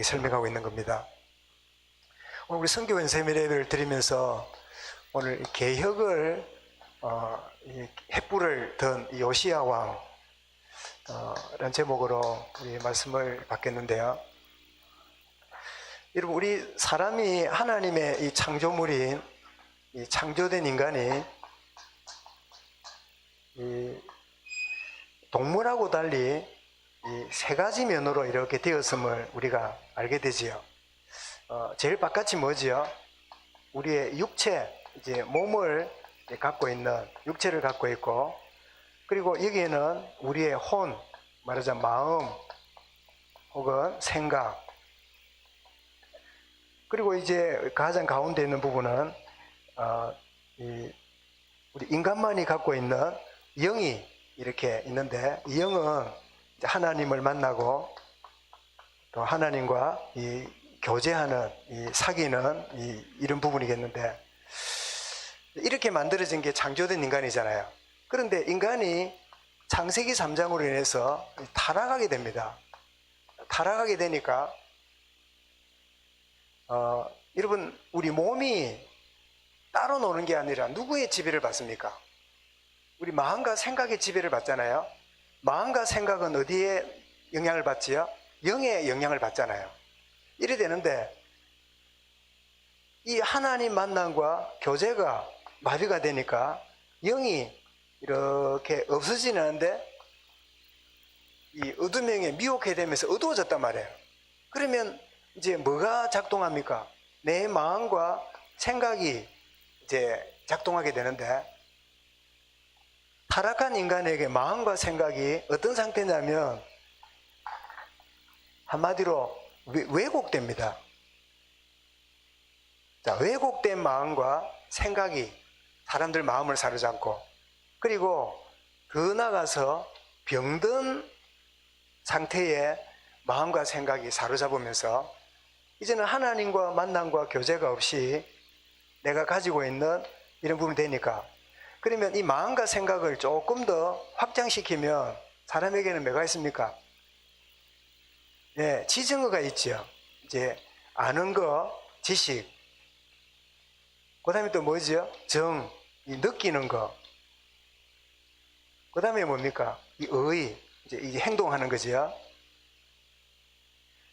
이렇게 설명하고 있는 겁니다. 오늘 우리 선교원 세미나를 드리면서 오늘 개혁을 횃불을 든 요시야 왕 라는 제목으로 우리 말씀을 받겠는데요. 여러분, 우리 사람이 하나님의 이 창조물인 이 창조된 인간이 이 동물하고 달리 이 세 가지 면으로 이렇게 되었음을 우리가 알게 되지요. 제일 바깥이 뭐지요? 우리의 육체, 이제 몸을 갖고 있는 육체를 갖고 있고, 그리고 여기에는 우리의 혼, 말하자면 마음 혹은 생각, 그리고 이제 가장 가운데 있는 부분은 우리 인간만이 갖고 있는 영이 이렇게 있는데, 이 영은 하나님을 만나고 또 하나님과 이 교제하는, 이 사귀는 이런 부분이겠는데, 이렇게 만들어진 게 창조된 인간이잖아요. 그런데 인간이 창세기 3장으로 인해서 타락하게 됩니다. 타락하게 되니까 여러분, 우리 몸이 따로 노는 게 아니라 누구의 지배를 받습니까? 우리 마음과 생각의 지배를 받잖아요. 마음과 생각은 어디에 영향을 받지요? 영의 영향을 받잖아요. 이래 되는데, 이 하나님 만남과 교제가 마비가 되니까 영이 이렇게 없어지는데, 이 어둠형에 미혹해 되면서 어두워졌단 말이에요. 그러면 이제 뭐가 작동합니까? 내 마음과 생각이 이제 작동하게 되는데, 타락한 인간에게 마음과 생각이 어떤 상태냐면 한마디로 왜곡됩니다. 자, 왜곡된 마음과 생각이 사람들 마음을 사로잡고, 그리고 더 나아가서 병든 상태의 마음과 생각이 사로잡으면서 이제는 하나님과 만남과 교제가 없이 내가 가지고 있는 이런 부분이 되니까, 그러면 이 마음과 생각을 조금 더 확장시키면 사람에게는 뭐가 있습니까? 네, 지정어가 있죠. 이제 아는 거, 지식. 그 다음에 또 뭐죠? 정, 이 느끼는 거. 그 다음에 뭡니까? 이 의, 이제 행동하는 거죠.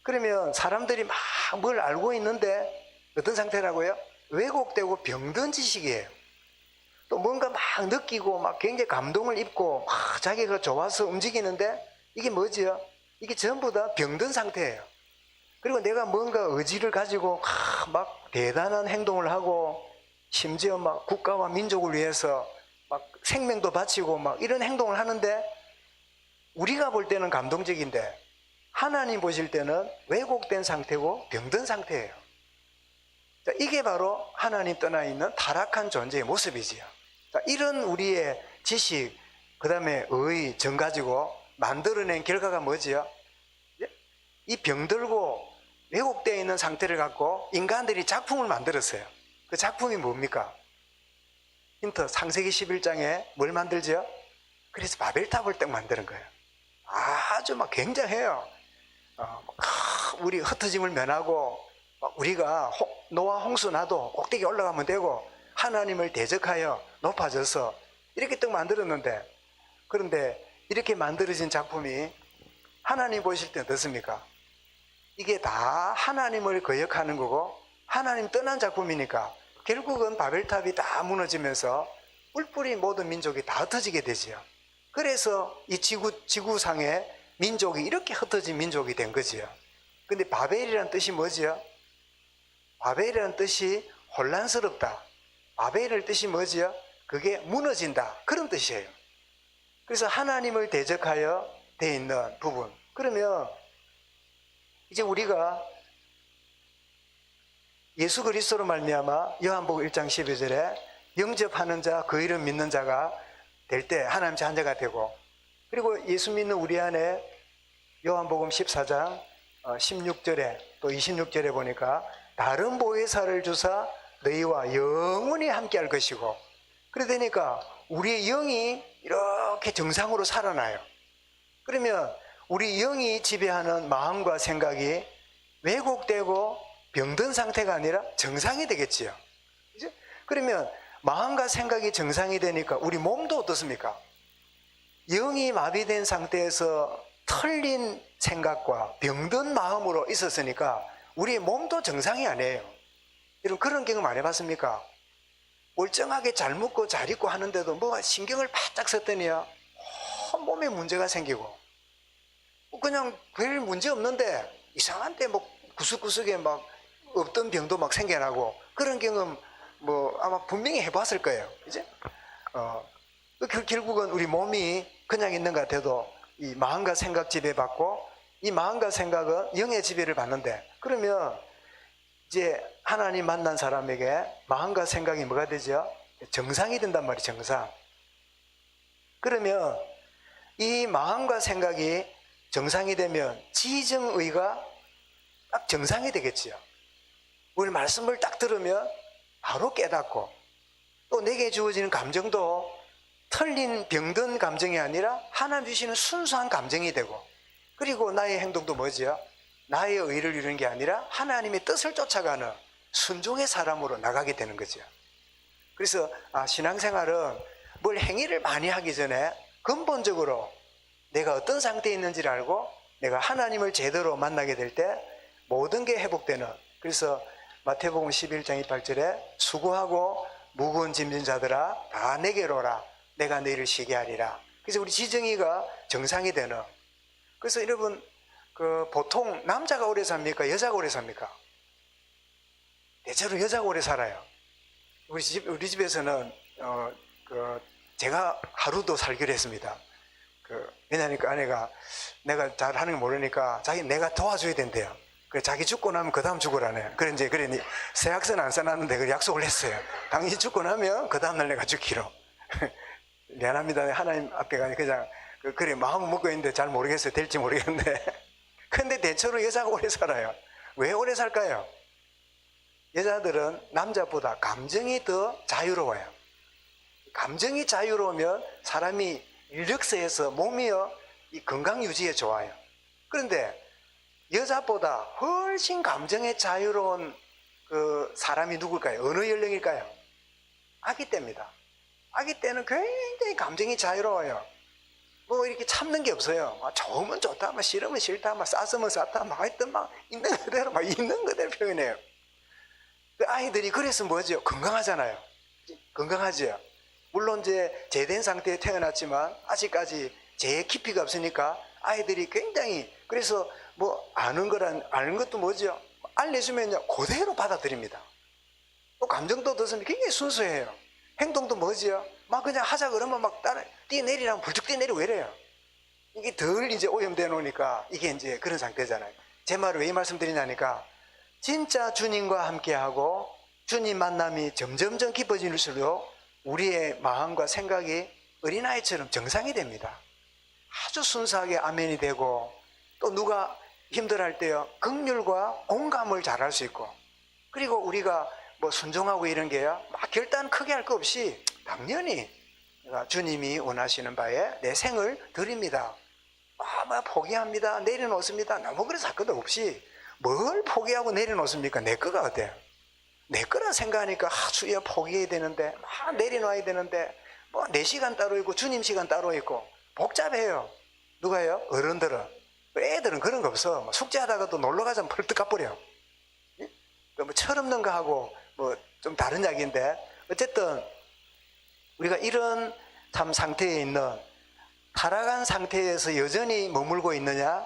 그러면 사람들이 막 뭘 알고 있는데 어떤 상태라고요? 왜곡되고 병든 지식이에요. 또 뭔가 막 느끼고 막 굉장히 감동을 입고 막 자기가 좋아서 움직이는데 이게 뭐지요? 이게 전부 다 병든 상태예요. 그리고 내가 뭔가 의지를 가지고 막 대단한 행동을 하고, 심지어 막 국가와 민족을 위해서 막 생명도 바치고 막 이런 행동을 하는데, 우리가 볼 때는 감동적인데 하나님 보실 때는 왜곡된 상태고 병든 상태예요. 자, 이게 바로 하나님 떠나 있는 타락한 존재의 모습이지요. 자, 이런 우리의 지식, 그 다음에 의, 정 가지고 만들어낸 결과가 뭐지요? 이 병들고 왜곡되어 있는 상태를 갖고 인간들이 작품을 만들었어요. 그 작품이 뭡니까? 힌트, 창세기 11장에 뭘 만들죠? 그래서 바벨탑을 딱 만드는 거예요. 아주 막 굉장해요. 우리 흩어짐을 면하고, 우리가 노아 홍수 나도 꼭대기 올라가면 되고 하나님을 대적하여 높아져서 이렇게 딱 만들었는데, 그런데 이렇게 만들어진 작품이 하나님 보실 때 어떻습니까? 이게 다 하나님을 거역하는 거고 하나님 떠난 작품이니까 결국은 바벨탑이 다 무너지면서 뿔뿔이 모든 민족이 다 흩어지게 되지요. 그래서 이 지구상의 민족이 이렇게 흩어진 민족이 된 거지요. 근데 바벨이라는 뜻이 뭐지요? 바벨이라는 뜻이 혼란스럽다. 바벨의 뜻이 뭐지요? 그게 무너진다, 그런 뜻이에요. 그래서 하나님을 대적하여 돼 있는 부분. 그러면 이제 우리가 예수 그리스도로 말미암아 요한복음 1장 12절에 영접하는 자, 그 이름 믿는 자가 될 때 하나님 자녀가 되고, 그리고 예수 믿는 우리 안에 요한복음 14장 16절에 또 26절에 보니까 다른 보혜사를 주사 너희와 영원히 함께 할 것이고, 그러니까 우리의 영이 이렇게 정상으로 살아나요. 그러면 우리 영이 지배하는 마음과 생각이 왜곡되고 병든 상태가 아니라 정상이 되겠지요. 그죠? 그러면 마음과 생각이 정상이 되니까 우리 몸도 어떻습니까? 영이 마비된 상태에서 털린 생각과 병든 마음으로 있었으니까 우리 몸도 정상이 아니에요. 여러분 그런 경험 안 해봤습니까? 멀쩡하게 잘 먹고 잘 입고 하는데도 뭐가 신경을 바짝 썼더니요 몸에 문제가 생기고 그냥 별 문제 없는데 이상한데 뭐 구석구석에 막 없던 병도 막 생겨나고 그런 경험 뭐 아마 분명히 해봤을 거예요. 이제 결국은 우리 몸이 그냥 있는 것 같아도 이 마음과 생각 지배받고 이 마음과 생각은 영의 지배를 받는데 그러면 이제 하나님 만난 사람에게 마음과 생각이 뭐가 되죠? 정상이 된단 말이에요. 정상. 그러면 이 마음과 생각이 정상이 되면 지정의가 딱 정상이 되겠지요. 우리 말씀을 딱 들으면 바로 깨닫고 또 내게 주어지는 감정도 털린 병든 감정이 아니라 하나님 주시는 순수한 감정이 되고 그리고 나의 행동도 뭐지요? 나의 의를 이루는 게 아니라 하나님의 뜻을 쫓아가는 순종의 사람으로 나가게 되는 거죠. 그래서 신앙생활은 뭘 행위를 많이 하기 전에 근본적으로 내가 어떤 상태에 있는지를 알고 내가 하나님을 제대로 만나게 될 때 모든 게 회복되는 그래서 마태복음 11장 28절에 수고하고 무거운 짐진 자들아 다 내게로 오라 내가 너희를 쉬게 하리라. 그래서 우리 지정이가 정상이 되는 그래서 여러분 보통 남자가 오래 삽니까? 여자가 오래 삽니까? 대체로 여자가 오래 살아요. 우리 집에서는 제가 하루도 살기로 했습니다. 왜냐하니까 아내가 내가 잘 하는 거 모르니까 내가 도와줘야 된대요. 그래 자기 죽고 나면 그 다음 죽으라네. 그래 새 학선 안 써놨는데 그 약속을 했어요. 당신이 죽고 나면 그 다음 날 내가 죽기로. 미안합니다. 하나님 앞에 가니 그냥 그래 마음은 먹고 있는데 잘 모르겠어요. 될지 모르겠는데. 근데 대체로 여자가 오래 살아요. 왜 오래 살까요? 여자들은 남자보다 감정이 더 자유로워요. 감정이 자유로우면 사람이 인력서에서 몸이요 이 건강 유지에 좋아요. 그런데 여자보다 훨씬 감정에 자유로운 그 사람이 누굴까요? 어느 연령일까요? 아기 때입니다. 아기 때는 굉장히 감정이 자유로워요. 뭐 이렇게 참는 게 없어요. 좋으면 좋다, 싫으면 싫다, 쌌으면 쌌다, 하여튼 있는 그대로 있는 그대로 표현해요. 아이들이 그래서 뭐죠? 건강하잖아요. 건강하죠. 물론 이제 제된 상태에 태어났지만 아직까지 제 깊이가 없으니까 아이들이 굉장히 그래서 뭐 아는 것도 뭐죠? 알려주면요 그대로 받아들입니다. 또 감정도 듣으면 굉장히 순수해요. 행동도 뭐지요? 그냥 하자 그러면 따라 뛰어내리라면 불쭉 뛰어내리고 이래요. 이게 덜 이제 오염돼 놓으니까 이게 이제 그런 상태잖아요. 제 말을 왜 이 말씀드리냐니까 진짜 주님과 함께하고 주님 만남이 점점점 깊어질수록 우리의 마음과 생각이 어린아이처럼 정상이 됩니다. 아주 순수하게 아멘이 되고 또 누가 힘들어할 때요 긍휼과 공감을 잘할 수 있고 그리고 우리가 뭐 순종하고 이런 게요 결단 크게 할 거 없이 당연히 내가 주님이 원하시는 바에 내 생을 드립니다. 포기합니다. 내려놓습니다. 너무 그래서 할 것도 없이 뭘 포기하고 내려놓습니까? 내 거가 어때요? 내 거라 생각하니까 주여 포기해야 되는데 내려놔야 되는데 내 시간 따로 있고 주님 시간 따로 있고 복잡해요. 누가요? 어른들은. 애들은 그런 거 없어. 숙제하다가도 놀러 가자면 펄떡 가버려. 철없는 거 하고 좀 다른 이야기인데 어쨌든 우리가 이런 참 상태에 있는 타락한 상태에서 여전히 머물고 있느냐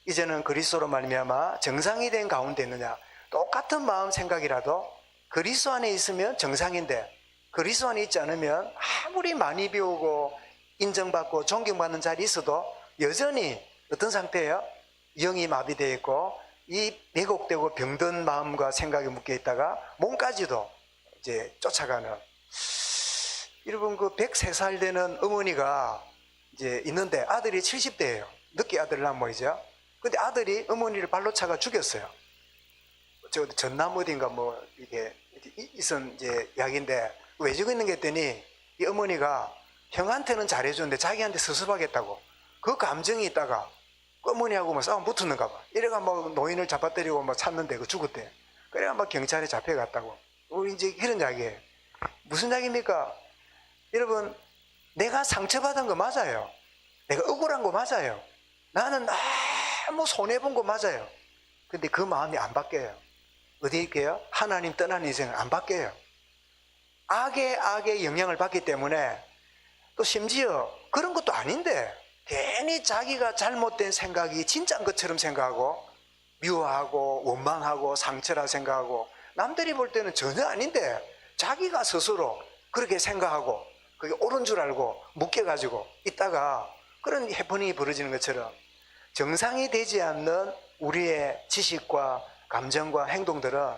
이제는 그리스도로 말미암아 정상이 된 가운데 있느냐 똑같은 마음 생각이라도 그리스도 안에 있으면 정상인데 그리스도 안에 있지 않으면 아무리 많이 배우고 인정받고 존경받는 자리에 있어도 여전히 어떤 상태예요? 영이 마비되어 있고 이 왜곡되고 병든 마음과 생각이 묶여 있다가 몸까지도 이제 쫓아가는 여러분 103살 되는 어머니가 이제 있는데 아들이 70대예요. 늦게 아들을 낳은 모이죠. 근데 아들이 어머니를 발로 차가 죽였어요. 전남 어딘가 이게 있은 이제 이야기인데 왜 죽였는 게 했더니 이 어머니가 형한테는 잘해주는데 자기한테 서섭하겠다고 그 감정이 있다가 꺼머니하고 뭐 싸움 붙었는가 봐. 이래가 뭐 노인을 잡아때리고 뭐 찾는데 그 죽었대. 그래가 막 경찰에 잡혀갔다고. 우리 이제 이런 이야기예요. 무슨 이야기입니까? 여러분, 내가 상처받은 거 맞아요. 내가 억울한 거 맞아요. 나는 너무 손해본 거 맞아요. 근데 그 마음이 안 바뀌어요. 어디 있게요? 하나님 떠난 인생은 안 바뀌어요. 악의 영향을 받기 때문에 또 심지어 그런 것도 아닌데 괜히 자기가 잘못된 생각이 진짜인 것처럼 생각하고 미워하고 원망하고 상처라 생각하고 남들이 볼 때는 전혀 아닌데 자기가 스스로 그렇게 생각하고 그게 옳은 줄 알고 묶여가지고 있다가 그런 해프닝이 벌어지는 것처럼 정상이 되지 않는 우리의 지식과 감정과 행동들은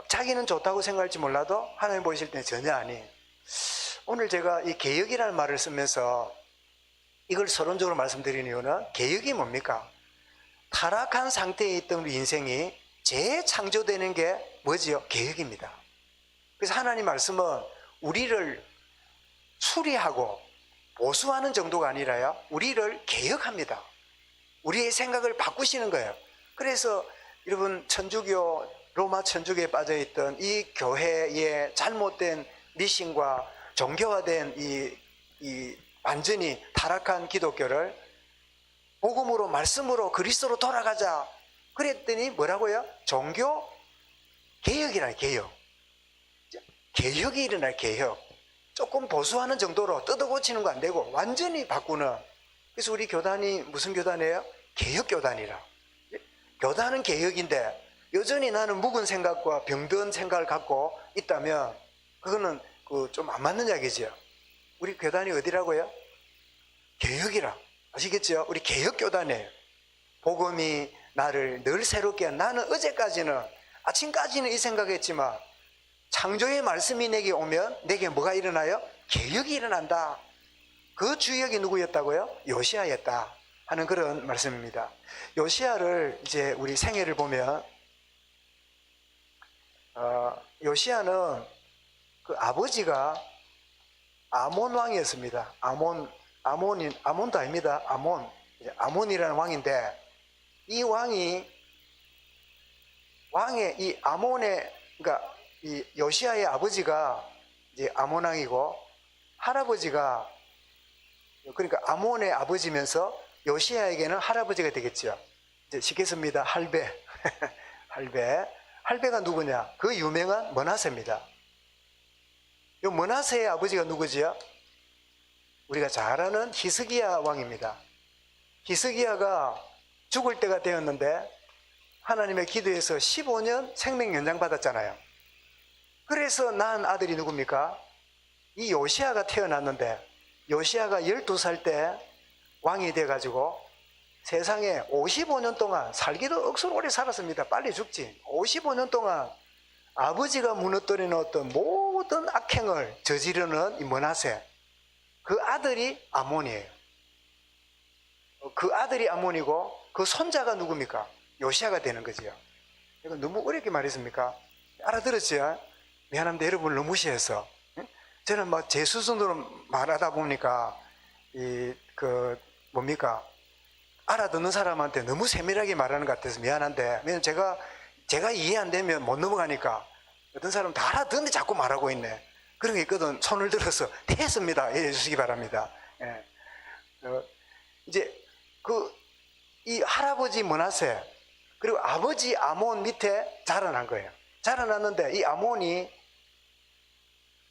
자기는 좋다고 생각할지 몰라도 하나님 보실 때는 전혀 아니에요. 오늘 제가 이 개혁이라는 말을 쓰면서 이걸 서론적으로 말씀드리는 이유는 개혁이 뭡니까? 타락한 상태에 있던 우리 인생이 재창조되는 게 뭐지요? 개혁입니다. 그래서 하나님 말씀은 우리를 수리하고 보수하는 정도가 아니라요, 우리를 개혁합니다. 우리의 생각을 바꾸시는 거예요. 그래서 여러분, 천주교, 로마 천주교에 빠져있던 이 교회의 잘못된 미신과 종교화된 이 완전히 타락한 기독교를 복음으로, 말씀으로, 그리스도로 돌아가자 그랬더니 뭐라고요? 종교 개혁이라는 개혁. 개혁이 일어날 개혁. 조금 보수하는 정도로 뜯어고치는 거 안 되고 완전히 바꾸는. 그래서 우리 교단이 무슨 교단이에요? 개혁교단이라. 교단은 개혁인데 여전히 나는 묵은 생각과 병든 생각을 갖고 있다면 그거는 좀 안 맞는 이야기죠. 우리 교단이 어디라고요? 개혁이라. 아시겠죠? 우리 개혁교단이에요. 복음이 나를 늘 새롭게 한, 나는 어제까지는, 아침까지는 이 생각했지만 창조의 말씀이 내게 오면 내게 뭐가 일어나요? 개혁이 일어난다. 그 주역이 누구였다고요? 요시아였다 하는 그런 말씀입니다. 요시아를 이제 우리 생애를 보면 요시아는 그 아버지가 아몬 왕이었습니다. 아몬도 아닙니다. 아몬이라는 왕인데 이 왕의 이 아몬의, 그러니까 이 요시아의 아버지가 이제 아몬 왕이고 할아버지가, 그러니까 아몬의 아버지면서 요시아에게는 할아버지가 되겠죠. 이제 시켰습니다. 할배. 할배가 누구냐? 그 유명한 므낫세입니다. 이 므낫세의 아버지가 누구지요? 우리가 잘 아는 히스기야 왕입니다. 히스기야가 죽을 때가 되었는데 하나님의 기도에서 15년 생명 연장 받았잖아요. 그래서 낳은 아들이 누굽니까? 이 요시아가 태어났는데 요시아가 12살 때 왕이 돼가지고 세상에 55년 동안, 살기도 억수로 오래 살았습니다. 빨리 죽지. 55년 동안 아버지가 무너뜨려 놓았던 모든 악행을 저지르는 이 므낫세, 그 아들이 아몬이에요. 그 아들이 아몬이고 그 손자가 누굽니까? 요시아가 되는 거지요. 이거 너무 어렵게 말했습니까? 알아들었죠? 미안합니다. 여러분을 너무 무시해서. 저는 막 제 수준으로 말하다 보니까 뭡니까? 알아듣는 사람한테 너무 세밀하게 말하는 것 같아서 미안한데, 왜냐면 제가 이해 안 되면 못 넘어가니까 어떤 사람은 다 알아듣는데 자꾸 말하고 있네. 그런 게 있거든. 손을 들어서 됐습니다. 이해 주시기 바랍니다. 예. 이제 이 할아버지 므낫세 그리고 아버지 아몬 밑에 자라난 거예요. 자라났는데 이 아몬이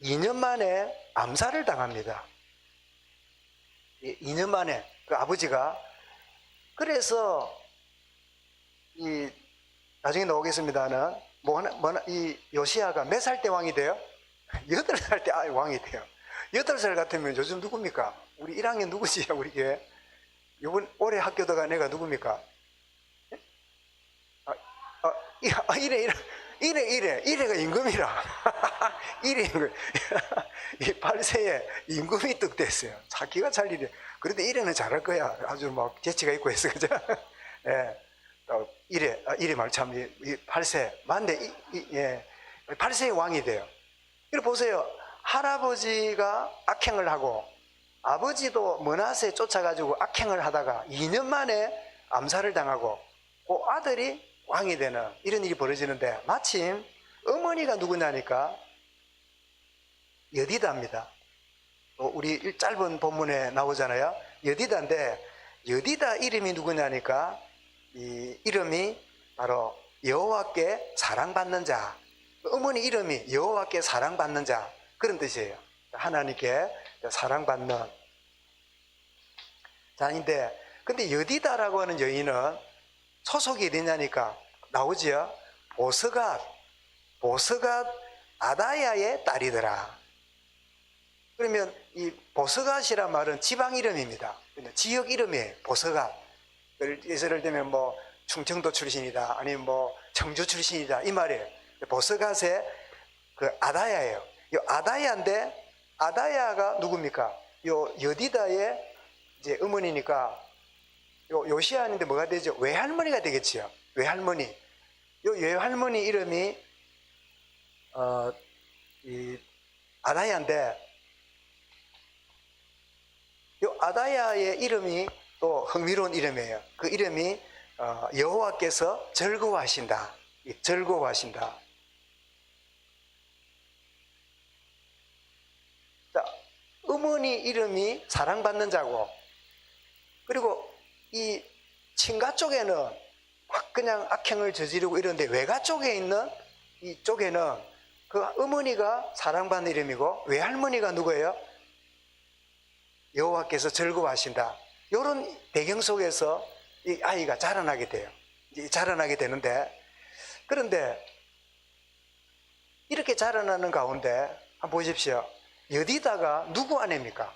2년 만에 암살을 당합니다. 2년 만에 그 아버지가. 그래서 나중에 나오겠습니다는 이 요시아가 몇 살 때 왕이 돼요? 8살 때 왕이 돼요. 8살 같으면 요즘 누굽니까? 우리 1학년 누구지? 우리 교회 이번 올해 학교 들어간 애가 누굽니까? 이래가 임금이라. 이래 임금. 이 8세에 임금이 떡 됐어요. 자기가 잘 이래. 그런데 이래는 잘할 거야. 아주 막 재치가 있고 해서, 그죠? 예. 이래 말 참, 8세. 맞네. 8세의 왕이 돼요. 이거 보세요. 할아버지가 악행을 하고, 아버지도 므낫세 쫓아가지고 악행을 하다가 2년 만에 암살을 당하고 그 아들이 왕이 되는 이런 일이 벌어지는데 마침 어머니가 누구냐니까 여디다입니다. 우리 짧은 본문에 나오잖아요. 여디다인데 여디다 이름이 누구냐니까 이 이름이 바로 여호와께 사랑받는 자. 어머니 이름이 여호와께 사랑받는 자 그런 뜻이에요. 하나님께 사랑받는 자인데 근데 여디다라고 하는 여인은 소속이 어디냐니까 나오지요. 보스갓 아다야의 딸이더라. 그러면 이 보스갓이란 말은 지방 이름입니다. 지역 이름이에요. 보스갓. 예를 들면 뭐 충청도 출신이다, 아니면 뭐 청주 출신이다 이 말이에요. 보스갓의 그 아다야예요. 이 아다야인데 아다야가 누굽니까? 요 여디다의 이제 어머니니까 요 요시아인데 뭐가 되죠? 외할머니가 되겠지요. 외할머니. 요 외할머니 이름이 이 아다야인데 요 아다야의 이름이 또 흥미로운 이름이에요. 그 이름이 여호와께서 즐거워하신다. 즐거워하신다. 자, 어머니 이름이 사랑받는 자고, 그리고 이 친가 쪽에는 막 그냥 악행을 저지르고 이런데 외가 쪽에 있는 이쪽에는 그 어머니가 사랑받는 이름이고 외할머니가 누구예요? 여호와께서 즐거워하신다. 이런 배경 속에서 이 아이가 자라나게 돼요. 자라나게 되는데, 그런데 이렇게 자라나는 가운데 한번 보십시오. 여디다가 누구 아내입니까?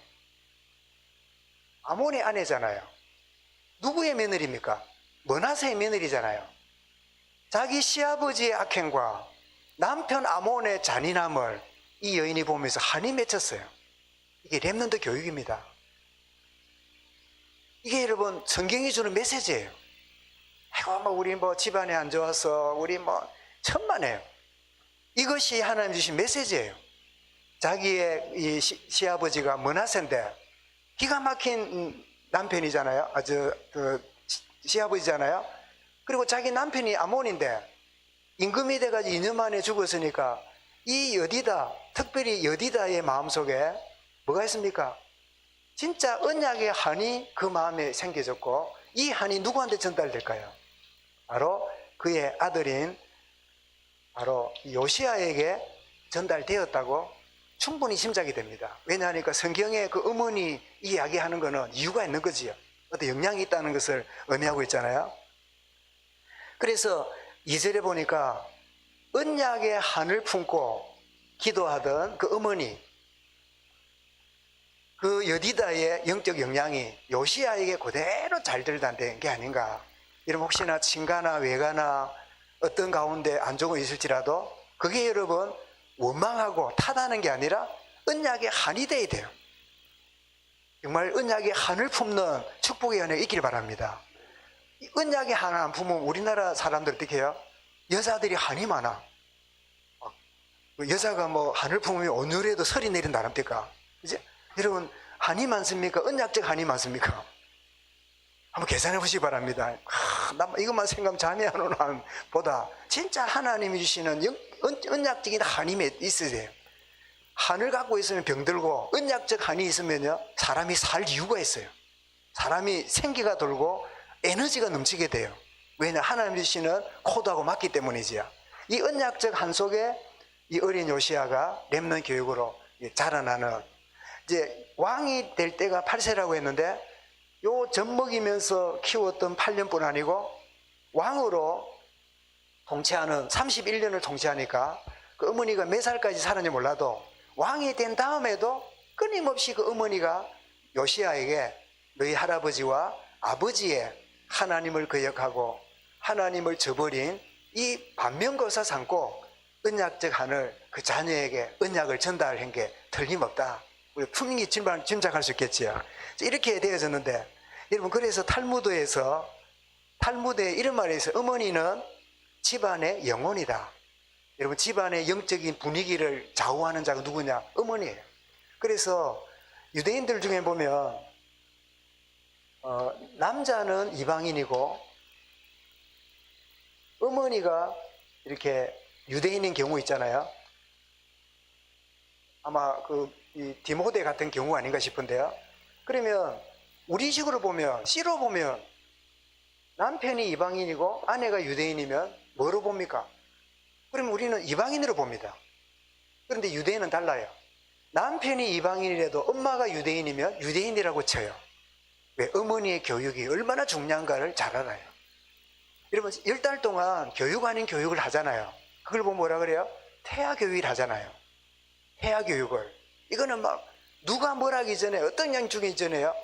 아몬의 아내잖아요. 누구의 며느리입니까? 므낫세의 며느리잖아요. 자기 시아버지의 악행과 남편 아몬의 잔인함을 이 여인이 보면서 한이 맺혔어요. 이게 렘넌트 교육입니다. 이게 여러분 성경이 주는 메시지예요. 아이고 뭐 우리 뭐 집안에 안 좋아서 우리 뭐 천만에요. 이것이 하나님 주신 메시지예요. 자기의 이 시아버지가 므낫세인데 기가 막힌 남편이잖아요. 아주 그 시아버지잖아요. 그리고 자기 남편이 아몬인데 임금이 돼가지고 2년 만에 죽었으니까 이 여디다, 특별히 여디다의 마음속에 뭐가 있습니까? 진짜 언약의 한이 그 마음에 생겨졌고, 이 한이 누구한테 전달될까요? 바로 그의 아들인 바로 요시아에게 전달되었다고 충분히 짐작이 됩니다. 왜냐하니까 성경에 그 어머니 이야기하는 것은 이유가 있는 거지요. 어떤 영향이 있다는 것을 의미하고 있잖아요. 그래서 2절에 보니까 언약의 한을 품고 기도하던 그 어머니, 그 여디다의 영적 영향이 요시아에게 그대로 잘 들어간 게 아닌가. 여러분 혹시나 친가나 외가나 어떤 가운데 안 좋은 거 있을지라도 그게 여러분 원망하고 탓하는 게 아니라 언약의 한이 돼야 돼요. 정말 언약의 한을 품는 축복의 은혜가 있기를 바랍니다. 언약의 한을 안 품으면 우리나라 사람들 어떻게 해요? 여자들이 한이 많아. 여자가 뭐 한을 품으면 오늘에도 설이 내린다 합니까? 이제 여러분 한이 많습니까? 언약적 한이 많습니까? 한번 계산해 보시기 바랍니다. 나 이것만 생각하면 잠이 안 오나 보다 진짜 하나님이 주시는 언약적인 한이 있어야 돼요. 한을 갖고 있으면 병들고 언약적 한이 있으면요 사람이 살 이유가 있어요. 사람이 생기가 돌고 에너지가 넘치게 돼요. 왜냐? 하나님 주시는 코드하고 맞기 때문이지요. 이 언약적 한 속에 이 어린 요시아가 렘넌트 교육으로 자라나는, 이제 왕이 될 때가 8세라고 했는데 요 젖먹이면서 키웠던 8년뿐 아니고 왕으로 통치하는 31년을 통치하니까 그 어머니가 몇 살까지 살았는지 몰라도 왕이 된 다음에도 끊임없이 그 어머니가 요시아에게 너희 할아버지와 아버지의 하나님을 거역하고 하나님을 저버린 이 반면교사 삼고 언약적 한을 그 자녀에게 언약을 전달한 게 틀림없다. 우리 분명히 짐작할 수 있겠지요. 이렇게 되어졌는데 여러분, 그래서 탈무드에 이런 말이 있어요. 어머니는 집안의 영혼이다. 여러분, 집안의 영적인 분위기를 좌우하는 자가 누구냐? 어머니예요. 그래서 유대인들 중에 보면 남자는 이방인이고 어머니가 이렇게 유대인인 경우 있잖아요. 아마 이 디모데 같은 경우 아닌가 싶은데요. 그러면 우리 식으로 보면, 씨로 보면 남편이 이방인이고 아내가 유대인이면 뭐로 봅니까? 그러면 우리는 이방인으로 봅니다. 그런데 유대인은 달라요. 남편이 이방인이라도 엄마가 유대인이면 유대인이라고 쳐요. 왜? 어머니의 교육이 얼마나 중요한가를 잘 알아요. 여러분 10달 동안 교육 아닌 교육을 하잖아요. 그걸 보면 뭐라 그래요? 태아 교육을 하잖아요. 태아 교육을. 이거는 막 누가 뭘 하기 전에 어떤 양 주기 전에요.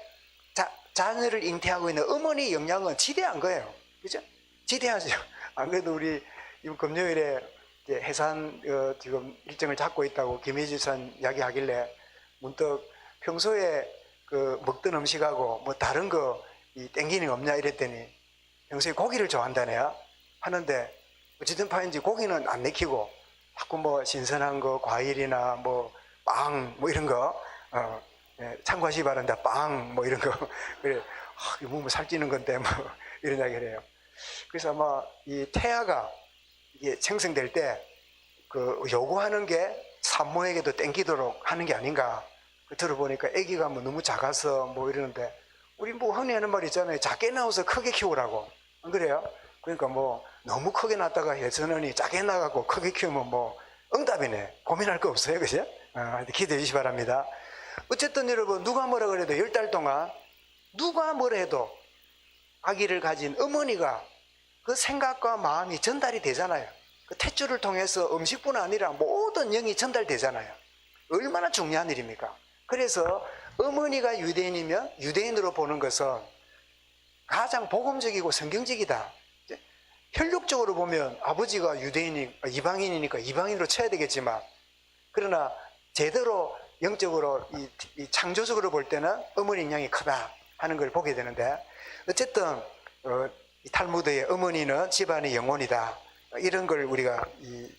자녀를 잉태하고 있는 어머니 영향은 지대한 거예요. 그죠? 지대하죠. 안 그래도 우리 이번 금요일에 해산 지금 일정을 잡고 있다고 김혜지 선 이야기하길래 문득 평소에 먹던 음식하고 뭐 다른 거 땡기는 거 없냐 이랬더니 평소에 고기를 좋아한다네요. 하는데 어쨌든 파인지 고기는 안 내키고 자꾸 뭐 신선한 거 과일이나 뭐 빵 뭐 이런 거 창과시 바른다 빵 뭐 이런 거 그래 이거 뭐 살찌는 건데 뭐 이런 이야기를 해요. 그래서 아마 이 태아가 이게 생성될 때 요구하는 게 산모에게도 땡기도록 하는 게 아닌가. 들어보니까 아기가 뭐 너무 작아서 뭐 이러는데 우리 뭐 흔히 하는 말 있잖아요. 작게 나와서 크게 키우라고. 안 그래요? 그러니까 뭐 너무 크게 낳다가 해서는이 작게 나가고 크게 키우면 뭐 응답이네. 고민할 거 없어요. 그죠? 기대해 주시기 바랍니다. 어쨌든 여러분 누가 뭐라 그래도 10달 동안 누가 뭐라 해도 아기를 가진 어머니가 그 생각과 마음이 전달이 되잖아요. 그 탯줄을 통해서 음식뿐 아니라 모든 영이 전달되잖아요. 얼마나 중요한 일입니까? 그래서 어머니가 유대인이면 유대인으로 보는 것은 가장 복음적이고 성경적이다. 혈육적으로 보면 아버지가 이방인이니까 이방인으로 쳐야 되겠지만 그러나 제대로 영적으로 이 창조적으로 볼 때는 어머니 영향이 크다 하는 걸 보게 되는데 어쨌든 이 탈무드의 어머니는 집안의 영혼이다. 이런 걸 우리가 이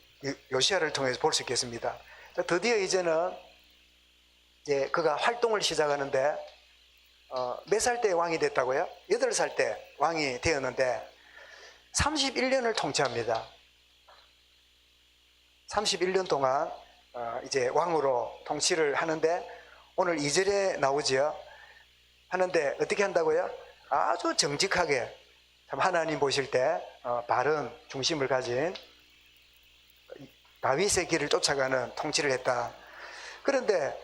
요시야를 통해서 볼 수 있겠습니다. 드디어 이제는 이제 그가 활동을 시작하는데 몇 살 때 왕이 됐다고요? 8살 때 왕이 되었는데 31년을 통치합니다. 31년 동안 이제 왕으로 통치를 하는데 오늘 2절에 나오지요. 하는데 어떻게 한다고요? 아주 정직하게 참 하나님 보실 때 바른 중심을 가진 다윗의 길을 쫓아가는 통치를 했다. 그런데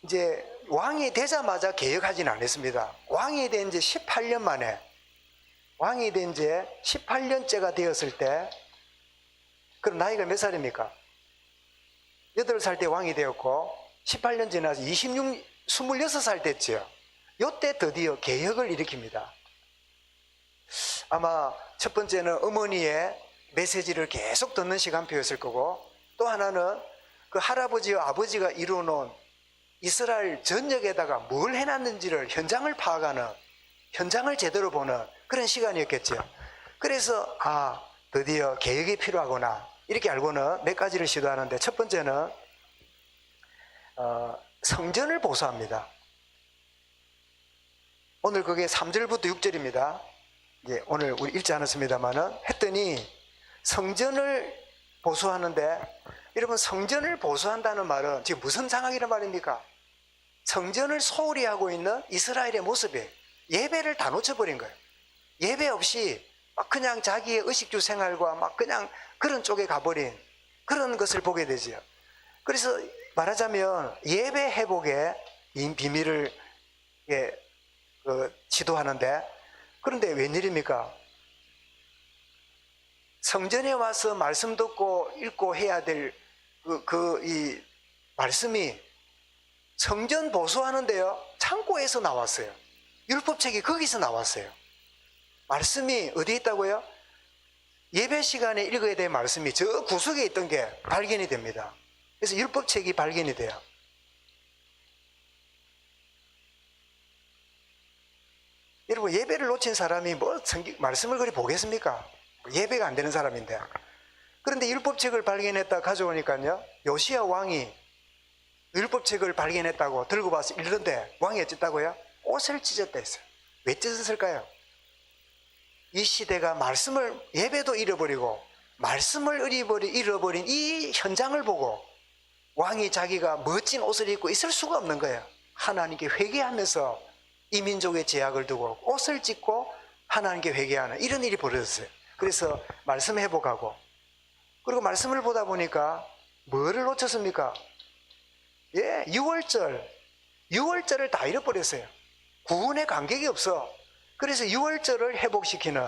이제 왕이 되자마자 개혁하지는 않았습니다. 왕이 된 지 18년 만에 왕이 된 지 18년째가 되었을 때 그럼 나이가 몇 살입니까? 8살 때 왕이 되었고 18년 지나서 26살 됐죠. 이때 드디어 개혁을 일으킵니다. 아마 첫 번째는 어머니의 메시지를 계속 듣는 시간표였을 거고 또 하나는 그 할아버지와 아버지가 이루어놓은 이스라엘 전역에다가 뭘 해놨는지를 현장을 파악하는 현장을 제대로 보는 그런 시간이었겠죠. 그래서 드디어 개혁이 필요하구나 이렇게 알고는 몇 가지를 시도하는데 첫 번째는 성전을 보수합니다. 오늘 그게 3절부터 6절입니다. 오늘 우리 읽지 않았습니다만은 했더니 성전을 보수하는데 여러분 성전을 보수한다는 말은 지금 무슨 상황이란 말입니까? 성전을 소홀히 하고 있는 이스라엘의 모습이에요. 예배를 다 놓쳐버린 거예요. 예배 없이 막 그냥 자기의 의식주 생활과 막 그냥 그런 쪽에 가버린 그런 것을 보게 되죠. 그래서 말하자면 예배 회복의 비밀을 지도하는데 그런데 웬일입니까? 성전에 와서 말씀 듣고 읽고 해야 될 이 말씀이 성전 보수하는데요 창고에서 나왔어요. 율법책이 거기서 나왔어요. 말씀이 어디에 있다고요? 예배 시간에 읽어야 될 말씀이 저 구석에 있던 게 발견이 됩니다. 그래서 율법책이 발견이 돼요. 여러분 예배를 놓친 사람이 말씀을 그리 보겠습니까? 예배가 안 되는 사람인데. 그런데 율법책을 발견했다 가져오니까요 요시야 왕이 율법책을 발견했다고 들고 와서 읽는데 왕이 어쨌다고요? 옷을 찢었다 했어요. 왜 찢었을까요? 이 시대가 말씀을, 예배도 잃어버리고 말씀을 잃어버린 이 현장을 보고 왕이 자기가 멋진 옷을 입고 있을 수가 없는 거예요. 하나님께 회개하면서 이 민족의 제약을 두고 옷을 찢고 하나님께 회개하는 이런 일이 벌어졌어요. 그래서 말씀 회복하고, 그리고 말씀을 보다 보니까 뭐를 놓쳤습니까? 예, 6월절을 다 잃어버렸어요. 구원에 간격이 없어. 그래서 6월절을 회복시키는,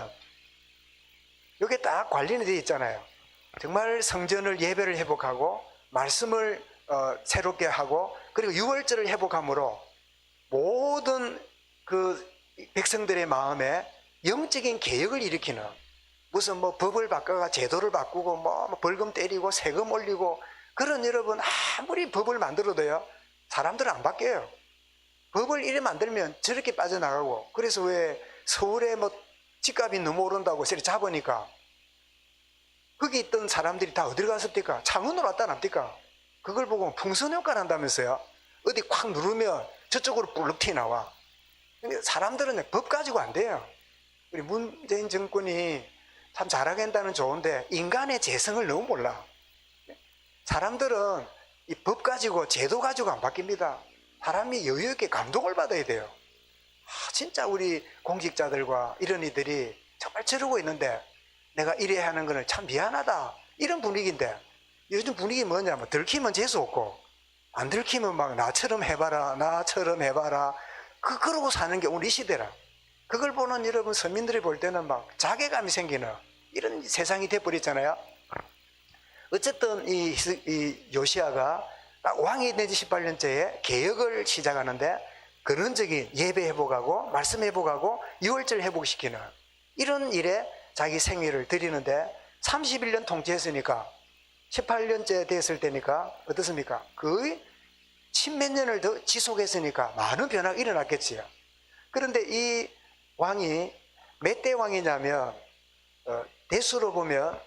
이게 딱 관련이 되어 있잖아요. 정말 성전을, 예배를 회복하고 말씀을 새롭게 하고, 그리고 6월절을 회복함으로 모든 그 백성들의 마음에 영적인 개혁을 일으키는, 무슨 뭐 법을 바꿔가 제도를 바꾸고 뭐 벌금 때리고 세금 올리고, 그런, 여러분 아무리 법을 만들어도요 사람들은 안 바뀌어요. 법을 이래 만들면 저렇게 빠져나가고, 그래서 왜 서울에 뭐 집값이 너무 오른다고 세리 잡으니까 거기 있던 사람들이 다 어디로 갔습니까? 창원으로 왔다 납니까? 그걸 보고 풍선효과 난다면서요. 어디 콱 누르면 저쪽으로 불룩 튀어나와. 근데 사람들은 법 가지고 안 돼요. 우리 문재인 정권이 참 잘하겠다는 좋은데 인간의 재성을 너무 몰라. 사람들은 이 법 가지고 제도 가지고 안 바뀝니다. 사람이 여유 있게 감동을 받아야 돼요. 진짜 우리 공직자들과 이런 이들이 정말 저러고 있는데 내가 이래야 하는 거는 참 미안하다, 이런 분위기인데, 요즘 분위기 뭐냐면 들키면 재수 없고 안 들키면 막 나처럼 해봐라, 나처럼 해봐라, 그러고 사는 게 오늘 이 시대라. 그걸 보는 여러분 서민들이 볼 때는 막 자괴감이 생기는 이런 세상이 돼버렸잖아요. 어쨌든 이 요시야가 딱 왕이 된 지 18년째에 개혁을 시작하는데, 근원적인 예배 회복하고 말씀 회복하고 6월절 회복시키는 이런 일에 자기 생애를 드리는데, 31년 통치했으니까 18년째 됐을 때니까 어떻습니까? 거의 10몇 년을 더 지속했으니까 많은 변화가 일어났겠지요. 그런데 이 왕이 몇 대 왕이냐면, 대수로 보면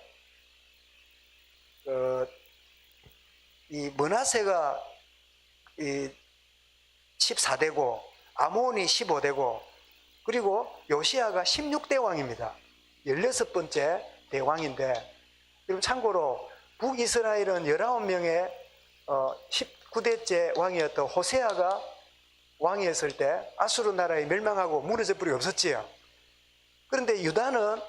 이 므낫세가 14대고 아몬이 15대고, 그리고 요시야가 16대 왕입니다. 16번째 대왕인데, 그럼 참고로 북이스라엘은 19명의 19대째 왕이었던 호세아가 왕이었을 때 아수르 나라에 멸망하고 무너져 버리고 없었지요. 그런데 유다는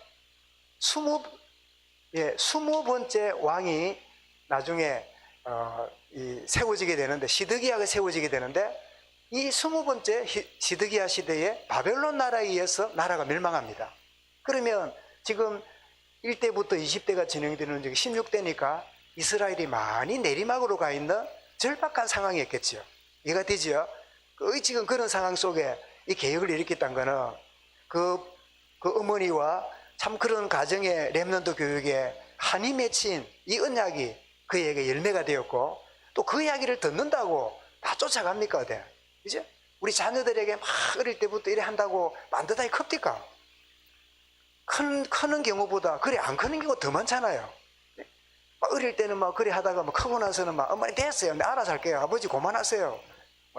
20번째 왕이 나중에 세워지게 되는데, 시드기야가 세워지게 되는데, 이 20번째 시드기야 시대에 바벨론 나라에 의해서 나라가 멸망합니다. 그러면 지금 1대부터 20대가 진행되는 16대니까 이스라엘이 많이 내리막으로 가 있는 절박한 상황이었겠죠. 이해가 되죠? 지금 그런 상황 속에 이 개혁을 일으켰다는 거는 그 어머니와 참 그런 가정의 렘넌트 교육에 한이 맺힌 이 언약이 그에게 열매가 되었고, 또 그 이야기를 듣는다고 다 쫓아갑니까? 어때? 그죠? 우리 자녀들에게 막 어릴 때부터 이래 한다고 만드다이 큽니까? 크는 경우보다 그래 안 크는 경우가 더 많잖아요. 어릴 때는 막 그래 하다가 막 크고 나서는 막 어머니 됐어요, 내 알아서 할게요, 아버지 그만하세요,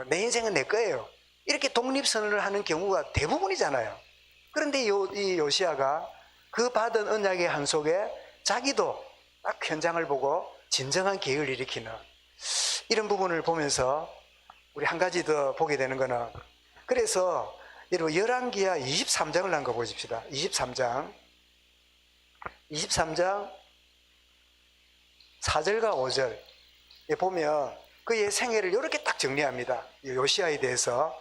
내 인생은 내 거예요, 이렇게 독립선언을 하는 경우가 대부분이잖아요. 그런데 이 요시야가 그 받은 언약의 한 속에 자기도 딱 현장을 보고 진정한 개혁을 일으키는 이런 부분을 보면서 우리 한 가지 더 보게 되는 거는, 그래서 여러분 열왕기하 23장을 한번 보십시다. 23장 4절과 5절 보면 그의 생애를 이렇게 딱 정리합니다. 요시야에 대해서.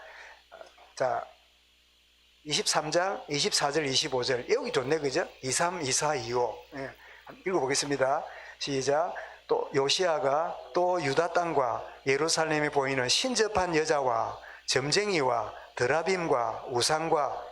자, 23장 24절 25절 여기 좋네, 그죠? 23, 24, 25 읽어보겠습니다. 시작. 또 요시야가 또 유다 땅과 예루살렘에 보이는 신접한 여자와 점쟁이와 드라빔과 우상과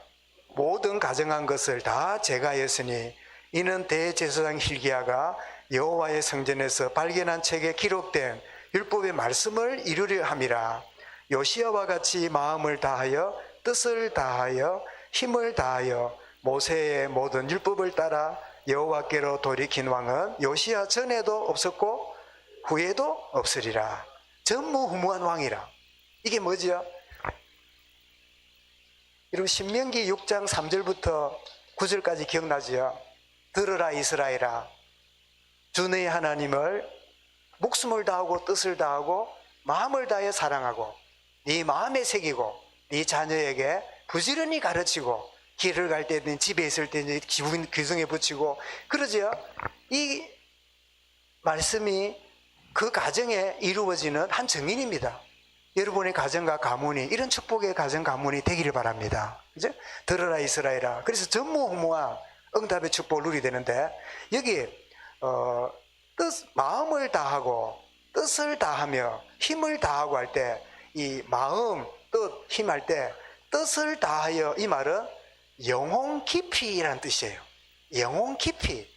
모든 가정한 것을 다 제거하였으니 이는 대제사장 hil기야가 여호와의 성전에서 발견한 책에 기록된 율법의 말씀을 이루려 함이라. 요시야와 같이 마음을 다하여 뜻을 다하여 힘을 다하여 모세의 모든 율법을 따라 여호와께로 돌이킨 왕은 요시야 전에도 없었고 후에도 없으리라. 전무후무한 왕이라. 이게 뭐지요? 여러분 신명기 6장 3절부터 9절까지 기억나지요? 들으라 이스라엘아, 주 너희 하나님을 목숨을 다하고 뜻을 다하고 마음을 다해 사랑하고 네 마음에 새기고 네 자녀에게 부지런히 가르치고 길을 갈 때든 집에 있을 때든 귀성에 붙이고 그러죠. 이 말씀이 그 가정에 이루어지는 한 증인입니다. 여러분의 가정과 가문이 이런 축복의 가정 가문이 되기를 바랍니다. 그죠? 들으라 이스라엘아. 그래서 전무후무한 응답의 축복을 누리게 되는데 여기 마음을 다하고 뜻을 다하며 힘을 다하고 할 때 이 마음, 뜻, 힘 할 때 뜻을 다하여 이 말은 영혼 깊이라는 뜻이에요. 영혼 깊이.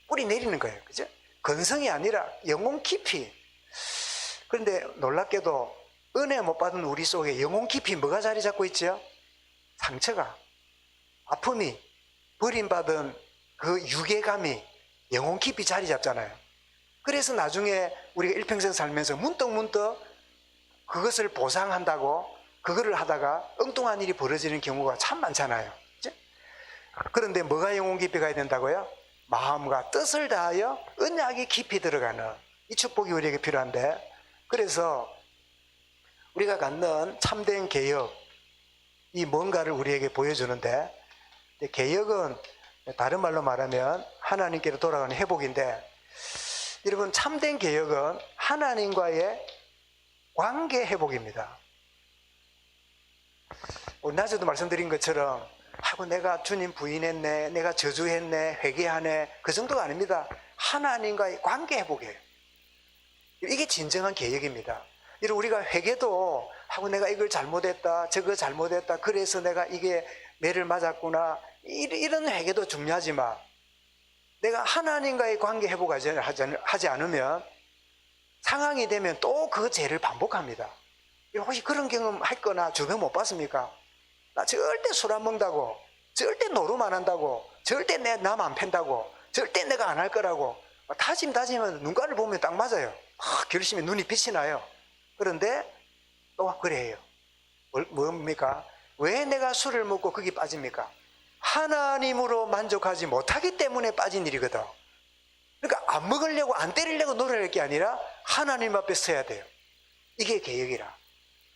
뿌리 내리는 거예요. 그죠? 건성이 아니라 영혼 깊이. 그런데 놀랍게도 은혜 못 받은 우리 속에 영혼 깊이 뭐가 자리 잡고 있죠? 상처가, 아픔이, 버림받은 그 유괴감이 영혼 깊이 자리 잡잖아요. 그래서 나중에 우리가 일평생 살면서 문득문득 그것을 보상한다고 그거를 하다가 엉뚱한 일이 벌어지는 경우가 참 많잖아요. 그치? 그런데 뭐가 영혼 깊이 가야 된다고요? 마음과 뜻을 다하여 언약이 깊이 들어가는 이 축복이 우리에게 필요한데, 그래서 우리가 갖는 참된 개혁, 이 뭔가를 우리에게 보여주는데, 개혁은 다른 말로 말하면 하나님께로 돌아가는 회복인데, 여러분 참된 개혁은 하나님과의 관계 회복입니다. 낮에도 말씀드린 것처럼 하고 내가 주님 부인했네, 내가 저주했네, 회개하네, 그 정도가 아닙니다. 하나님과의 관계 회복이에요. 이게 진정한 개혁입니다. 이런 우리가 회개도 하고 내가 이걸 잘못했다, 저거 잘못했다, 그래서 내가 이게 매를 맞았구나, 이런 회개도 중요하지만 내가 하나님과의 관계 회복하지 않으면 상황이 되면 또 그 죄를 반복합니다. 혹시 그런 경험 했거나 주변 못 봤습니까? 나 절대 술 안 먹는다고, 절대 노름 안 한다고, 절대 남 안 팬다고, 절대 내가 안 할 거라고 다짐하면 눈가를 보면 딱 맞아요. 결심에 눈이 빛이 나요. 그런데 또 그래요. 뭡니까? 왜 내가 술을 먹고 거기 빠집니까? 하나님으로 만족하지 못하기 때문에 빠진 일이거든. 그러니까 안 먹으려고 안 때리려고 노력할 게 아니라 하나님 앞에 서야 돼요. 이게 개혁이라.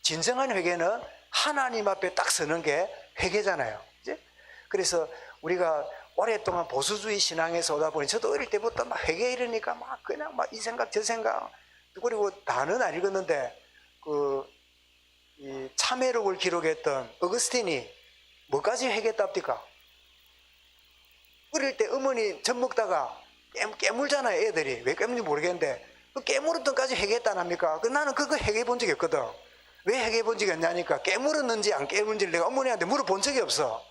진정한 회개는 하나님 앞에 딱 서는 게 회개잖아요. 이제? 그래서 우리가 오랫동안 보수주의 신앙에서 오다 보니 저도 어릴 때부터 막 회개 이러니까 막 그냥 막 이 생각 저 생각, 그리고 다는 안 읽었는데 이 참회록을 기록했던 어거스틴이 뭐까지 회개했답니까? 어릴 때 어머니 젖 먹다가 깨물잖아요. 애들이 왜 깨물는지 모르겠는데 그 깨물었던까지 회개했다는 합니까? 나는 그거 회개해 본 적이 없거든. 왜 회개해 본 적이 없냐니까 깨물었는지 안 깨물었는지 내가 어머니한테 물어본 적이 없어.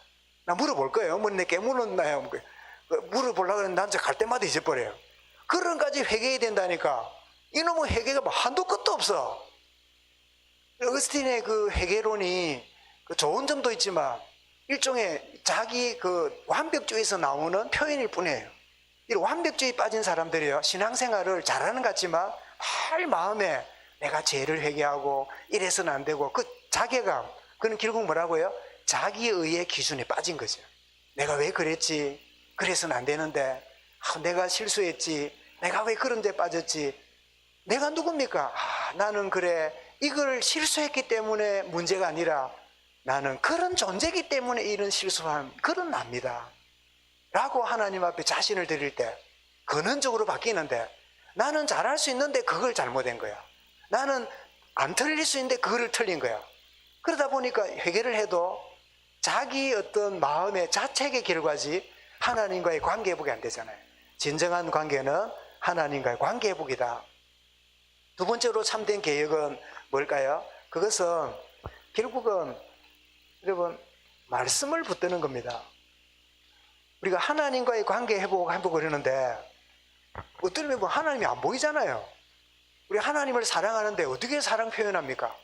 나 물어볼 거예요. 어머니 내 깨물었나요? 물어보려고 했는데 난 갈 때마다 잊어버려요. 그런까지 회개해야 된다니까. 이놈의 회개가 뭐 한도 끝도 없어. 어거스틴의 그 회개론이 그 좋은 점도 있지만 일종의 자기 그 완벽주의에서 나오는 표현일 뿐이에요. 이 완벽주의 빠진 사람들이요, 신앙생활을 잘하는 것 같지만 할 마음에 내가 죄를 회개하고 이래서는 안 되고 그 자괴감, 그는 결국 뭐라고요? 자기의의 기준에 빠진 거죠. 내가 왜 그랬지? 그래서는 안 되는데, 내가 실수했지, 내가 왜 그런 데 빠졌지, 내가 누굽니까? 나는 그래, 이걸 실수했기 때문에 문제가 아니라 나는 그런 존재이기 때문에 이런 실수한 그런 납니다 라고 하나님 앞에 자신을 드릴 때 근원적으로 바뀌는데, 나는 잘할 수 있는데 그걸 잘못한 거야. 나는 안 틀릴 수 있는데 그거를 틀린 거야. 그러다 보니까 회개를 해도 자기 어떤 마음의 자책의 결과지 하나님과의 관계 회복이 안 되잖아요. 진정한 관계는 하나님과의 관계 회복이다. 두 번째로 참된 개혁은 뭘까요? 그것은 결국은 여러분 말씀을 붙드는 겁니다. 우리가 하나님과의 관계 회복을 하는데 어떤 면에 하나님이 안 보이잖아요. 우리 하나님을 사랑하는데 어떻게 사랑 표현합니까?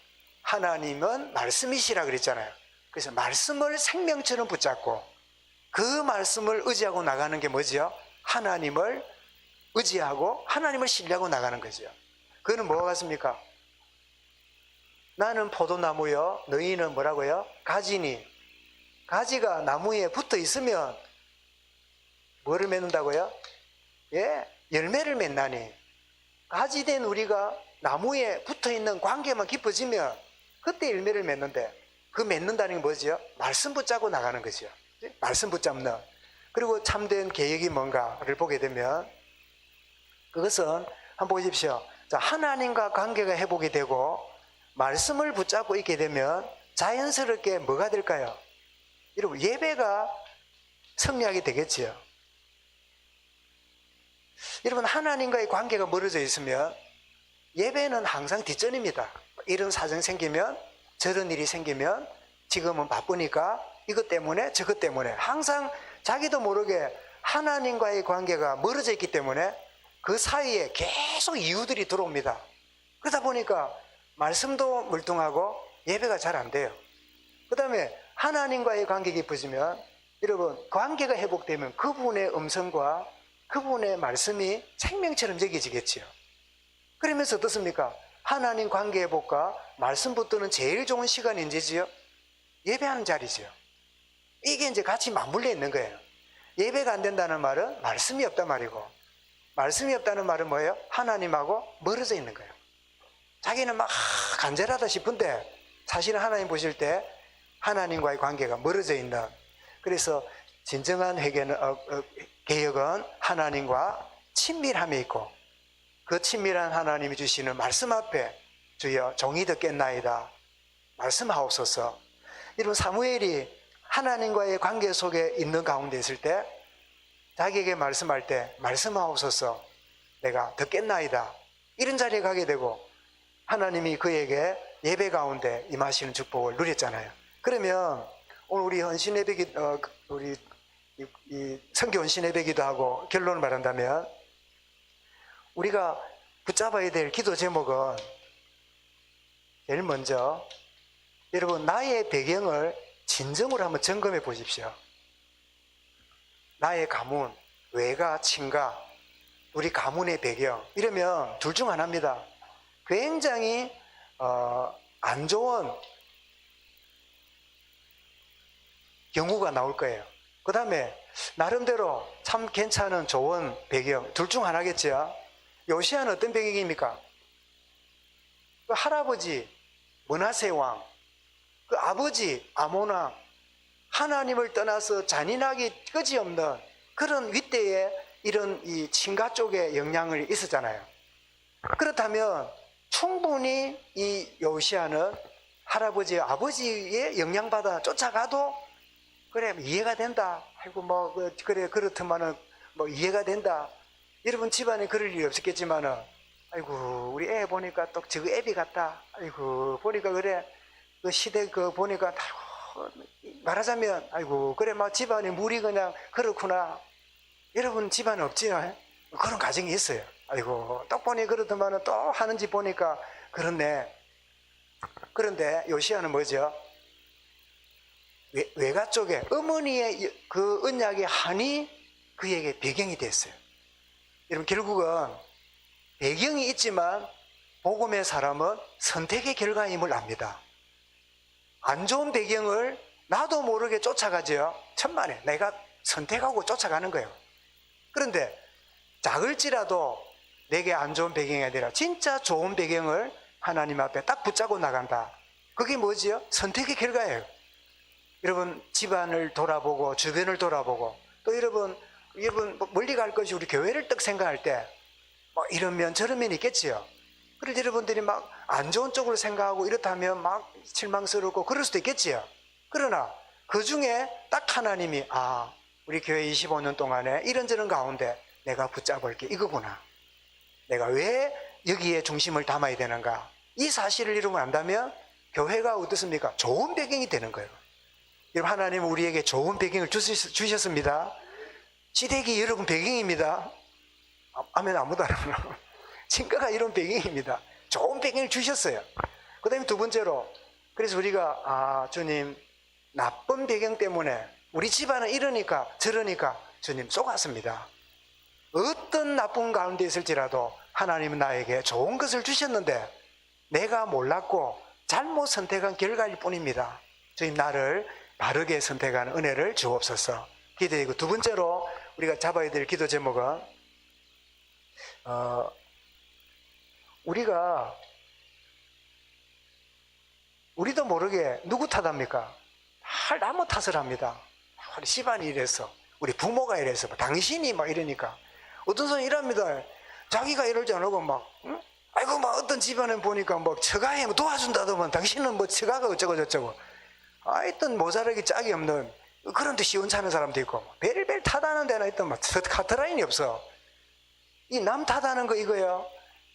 하나님은 말씀이시라 그랬잖아요. 그래서 말씀을 생명처럼 붙잡고 그 말씀을 의지하고 나가는 게 뭐지요? 하나님을 의지하고 하나님을 신뢰하고 나가는 거죠. 그거는 뭐가 같습니까? 나는 포도나무요, 너희는 뭐라고요? 가지니. 가지가 나무에 붙어 있으면 뭐를 맺는다고요? 예, 열매를 맺나니. 가지된 우리가 나무에 붙어 있는 관계만 깊어지면 그때 열매를 맺는데, 그 맺는다는 게 뭐죠? 말씀 붙잡고 나가는 거죠. 말씀 붙잡는. 그리고 참된 계획이 뭔가를 보게 되면 그것은 한번 보십시오. 자, 하나님과 관계가 회복이 되고 말씀을 붙잡고 있게 되면 자연스럽게 뭐가 될까요? 여러분, 예배가 승리하게 되겠지요. 여러분, 하나님과의 관계가 멀어져 있으면 예배는 항상 뒷전입니다. 이런 사정이 생기면, 저런 일이 생기면, 지금은 바쁘니까 이것 때문에 저것 때문에 항상 자기도 모르게 하나님과의 관계가 멀어져 있기 때문에 그 사이에 계속 이유들이 들어옵니다. 그러다 보니까 말씀도 멀뚱하고 예배가 잘 안 돼요. 그 다음에 하나님과의 관계 깊어지면, 여러분, 관계가 회복되면 그분의 음성과 그분의 말씀이 생명처럼 여겨지겠지요. 그러면서 어떻습니까? 하나님 관계 회복과 말씀 붙드는 제일 좋은 시간이 언제지요? 예배하는 자리지요. 이게 이제 같이 맞물려 있는 거예요. 예배가 안 된다는 말은 말씀이 없단 말이고, 말씀이 없다는 말은 뭐예요? 하나님하고 멀어져 있는 거예요. 자기는 막 간절하다 싶은데 사실은 하나님 보실 때 하나님과의 관계가 멀어져 있는. 그래서 진정한 회개는 개혁은 하나님과 친밀함이 있고, 그 친밀한 하나님이 주시는 말씀 앞에 주여 종이 듣겠나이다 말씀하옵소서. 여러분, 사무엘이 하나님과의 관계 속에 있는 가운데 있을 때 자기에게 말씀할 때 말씀하옵소서, 내가 듣겠나이다, 이런 자리에 가게 되고 하나님이 그에게 예배 가운데 임하시는 축복을 누렸잖아요. 그러면 오늘 우리 헌신 예배기, 우리 이 선교 헌신 예배기도 하고 결론을 말한다면, 우리가 붙잡아야 될 기도 제목은 제일 먼저, 여러분, 나의 배경을 진정으로 한번 점검해 보십시오. 나의 가문, 외가, 친가, 우리 가문의 배경, 이러면 둘 중 하나입니다. 굉장히 안 좋은 경우가 나올 거예요. 그 다음에 나름대로 참 괜찮은 좋은 배경, 둘 중 하나겠죠. 요시아는 어떤 배경입니까? 그 할아버지 므낫세 왕, 그 아버지 아몬 왕, 하나님을 떠나서 잔인하기 끄지없는 그런 윗대에 이런 이 친가 쪽에 영향을 있었잖아요. 그렇다면 충분히 이 요시아는 할아버지 아버지의 영향받아 쫓아가도 그래 이해가 된다. 아이고 뭐 그래 그렇더만은 뭐 이해가 된다. 여러분 집안에 그럴 일이 없었겠지만은, 아이고 우리 애 보니까 또 저거 애비 같다. 아이고 보니까 그래 그 시대 그 보니까 말하자면 아이고 그래 막 집안에 물이 그냥 그렇구나. 여러분 집안에 없지요? 그런 가정이 있어요. 아이고 딱 보니 그렇더만은 또 하는지 보니까 그렇네. 그런데 요시아는 뭐죠? 외가 쪽에 어머니의 그 언약의 한이 그에게 배경이 됐어요. 여러분 결국은 배경이 있지만 복음의 사람은 선택의 결과임을 압니다. 안 좋은 배경을 나도 모르게 쫓아가죠. 천만에 내가 선택하고 쫓아가는 거예요. 그런데 작을지라도 내게 안 좋은 배경이 아니라 진짜 좋은 배경을 하나님 앞에 딱 붙잡고 나간다. 그게 뭐지요? 선택의 결과예요. 여러분 집안을 돌아보고 주변을 돌아보고 또 여러분 멀리 갈 것이 우리 교회를 딱 생각할 때 뭐 이런 면 저런 면이 있겠지요. 그래서 여러분들이 막 안 좋은 쪽으로 생각하고 이렇다면 막 실망스럽고 그럴 수도 있겠지요. 그러나 그 중에 딱 하나님이 우리 교회 25년 동안에 이런저런 가운데 내가 붙잡을 게 이거구나. 내가 왜 여기에 중심을 담아야 되는가. 이 사실을 여러분 안다면 교회가 어떻습니까? 좋은 배경이 되는 거예요. 여러분 하나님은 우리에게 좋은 배경을 주셨습니다. 시댁이 여러분 배경입니다. 아멘. 아무도 안 하나. 친가가 이런 배경입니다. 좋은 배경을 주셨어요. 그 다음에 두 번째로, 그래서 우리가 주님 나쁜 배경 때문에 우리 집안은 이러니까 저러니까 주님 속았습니다. 어떤 나쁜 가운데 있을지라도 하나님은 나에게 좋은 것을 주셨는데 내가 몰랐고 잘못 선택한 결과일 뿐입니다. 주님 나를 바르게 선택하는 은혜를 주옵소서. 기도이고, 두 번째로 우리가 잡아야 될 기도 제목은 우리도 모르게 누구 탓합니까? 나무 탓을 합니다. 우리 집안이 이래서, 우리 부모가 이래서, 당신이 막 이러니까. 어떤 사람이 이랍니다. 자기가 이럴 줄 안 하고 막, 응? 아이고, 막 어떤 집안에 보니까 뭐 처가에 뭐 도와준다더만 당신은 뭐 처가가 어쩌고 저쩌고. 하여튼 모자라기 짝이 없는 그런 데 시원찮은 사람도 있고, 별별 탓하는 데나 있던 막 카트라인이 없어. 이 남 탓하는 거 이거요.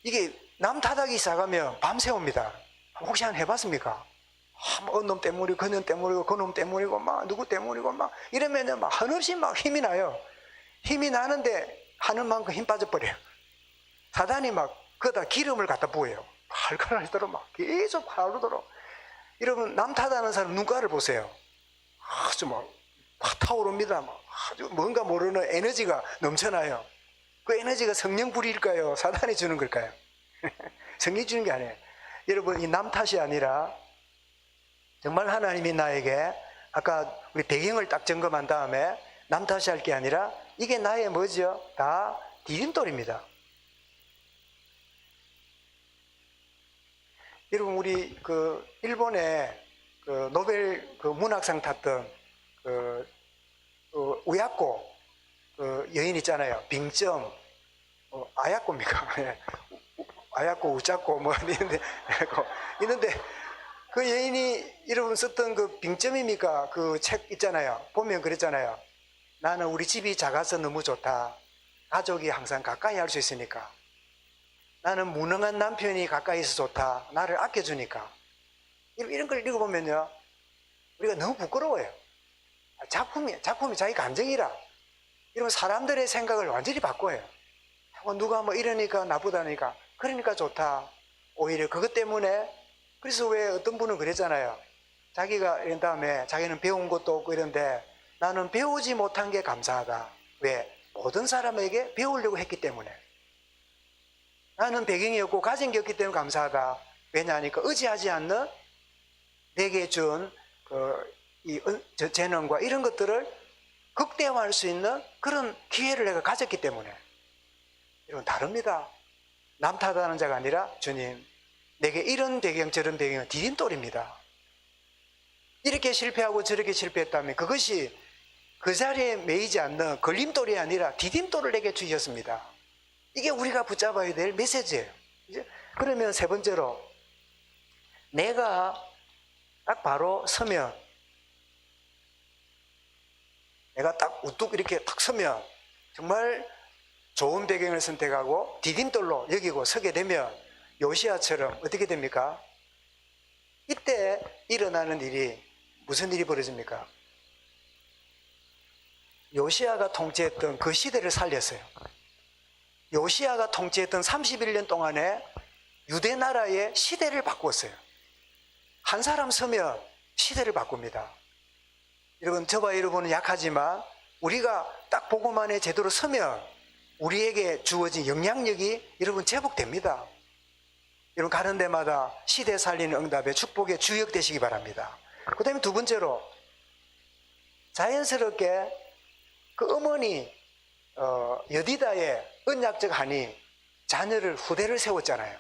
이게 남 탓하기 시작하면 밤새 옵니다. 혹시 한 해봤습니까? 놈 때문이고, 그놈 때문이고, 그놈 때문이고, 막, 누구 때문이고, 막, 이러면은 막, 한없이 막 힘이 나요. 힘이 나는데, 하는 만큼 힘 빠져버려요. 사단이 막, 거기다 기름을 갖다 부어요. 칼칼하도록 막, 계속 하루도록. 여러분, 남 탓하는 사람 눈가를 보세요. 아주 막 타오릅니다. 막 아주 뭔가 모르는 에너지가 넘쳐나요. 그 에너지가 성령 불일까요? 사단이 주는 걸까요? 성령이 주는 게 아니에요. 여러분, 이 남 탓이 아니라 정말 하나님이 나에게 아까 우리 배경을 딱 점검한 다음에 남 탓이 할 게 아니라 이게 나의 뭐죠? 다 디딤돌입니다. 여러분, 우리 그 일본에 그 노벨 그 문학상 탔던 그 우야코 그 여인 있잖아요. 빙점 아야코입니까? 아야코 우짜코 뭐 있는데 그 여인이 여러분 썼던 그 빙점입니까? 그 책 있잖아요. 보면 그랬잖아요. 나는 우리 집이 작아서 너무 좋다. 가족이 항상 가까이 할 수 있으니까. 나는 무능한 남편이 가까이 있어 좋다. 나를 아껴주니까. 이런 걸 읽어보면요. 우리가 너무 부끄러워요. 작품이 자기 감정이라. 이러면 사람들의 생각을 완전히 바꿔요. 누가 뭐 이러니까 나쁘다니까. 그러니까 좋다. 오히려 그것 때문에. 그래서 왜 어떤 분은 그랬잖아요. 자기가 이런 다음에 자기는 배운 것도 없고 이런데 나는 배우지 못한 게 감사하다. 왜? 모든 사람에게 배우려고 했기 때문에. 나는 배경이 없고 가진 게 없기 때문에 감사하다. 왜냐하니까 의지하지 않는 내게 준 재능과 이런 것들을 극대화할 수 있는 그런 기회를 내가 가졌기 때문에. 이건 다릅니다. 남 탓하는 자가 아니라 주님, 내게 이런 배경 저런 배경은 디딤돌입니다. 이렇게 실패하고 저렇게 실패했다면 그것이 그 자리에 매이지 않는 걸림돌이 아니라 디딤돌을 내게 주셨습니다. 이게 우리가 붙잡아야 될 메시지예요. 그러면 세 번째로 내가 딱 바로 서면, 내가 딱 우뚝 이렇게 딱 서면 정말 좋은 배경을 선택하고 디딤돌로 여기고 서게 되면 요시야처럼 어떻게 됩니까? 이때 일어나는 일이 무슨 일이 벌어집니까? 요시야가 통치했던 그 시대를 살렸어요. 요시야가 통치했던 31년 동안에 유대 나라의 시대를 바꾸었어요. 한 사람 서면 시대를 바꿉니다. 여러분, 저와 여러분은 약하지만 우리가 딱 보고만에 제대로 서면 우리에게 주어진 영향력이 여러분 제복됩니다. 여러분, 가는 데마다 시대 살리는 응답의 축복의 주역 되시기 바랍니다. 그 다음에 두 번째로 자연스럽게 그 어머니 여디다의 언약적 한이 자녀를 후대를 세웠잖아요.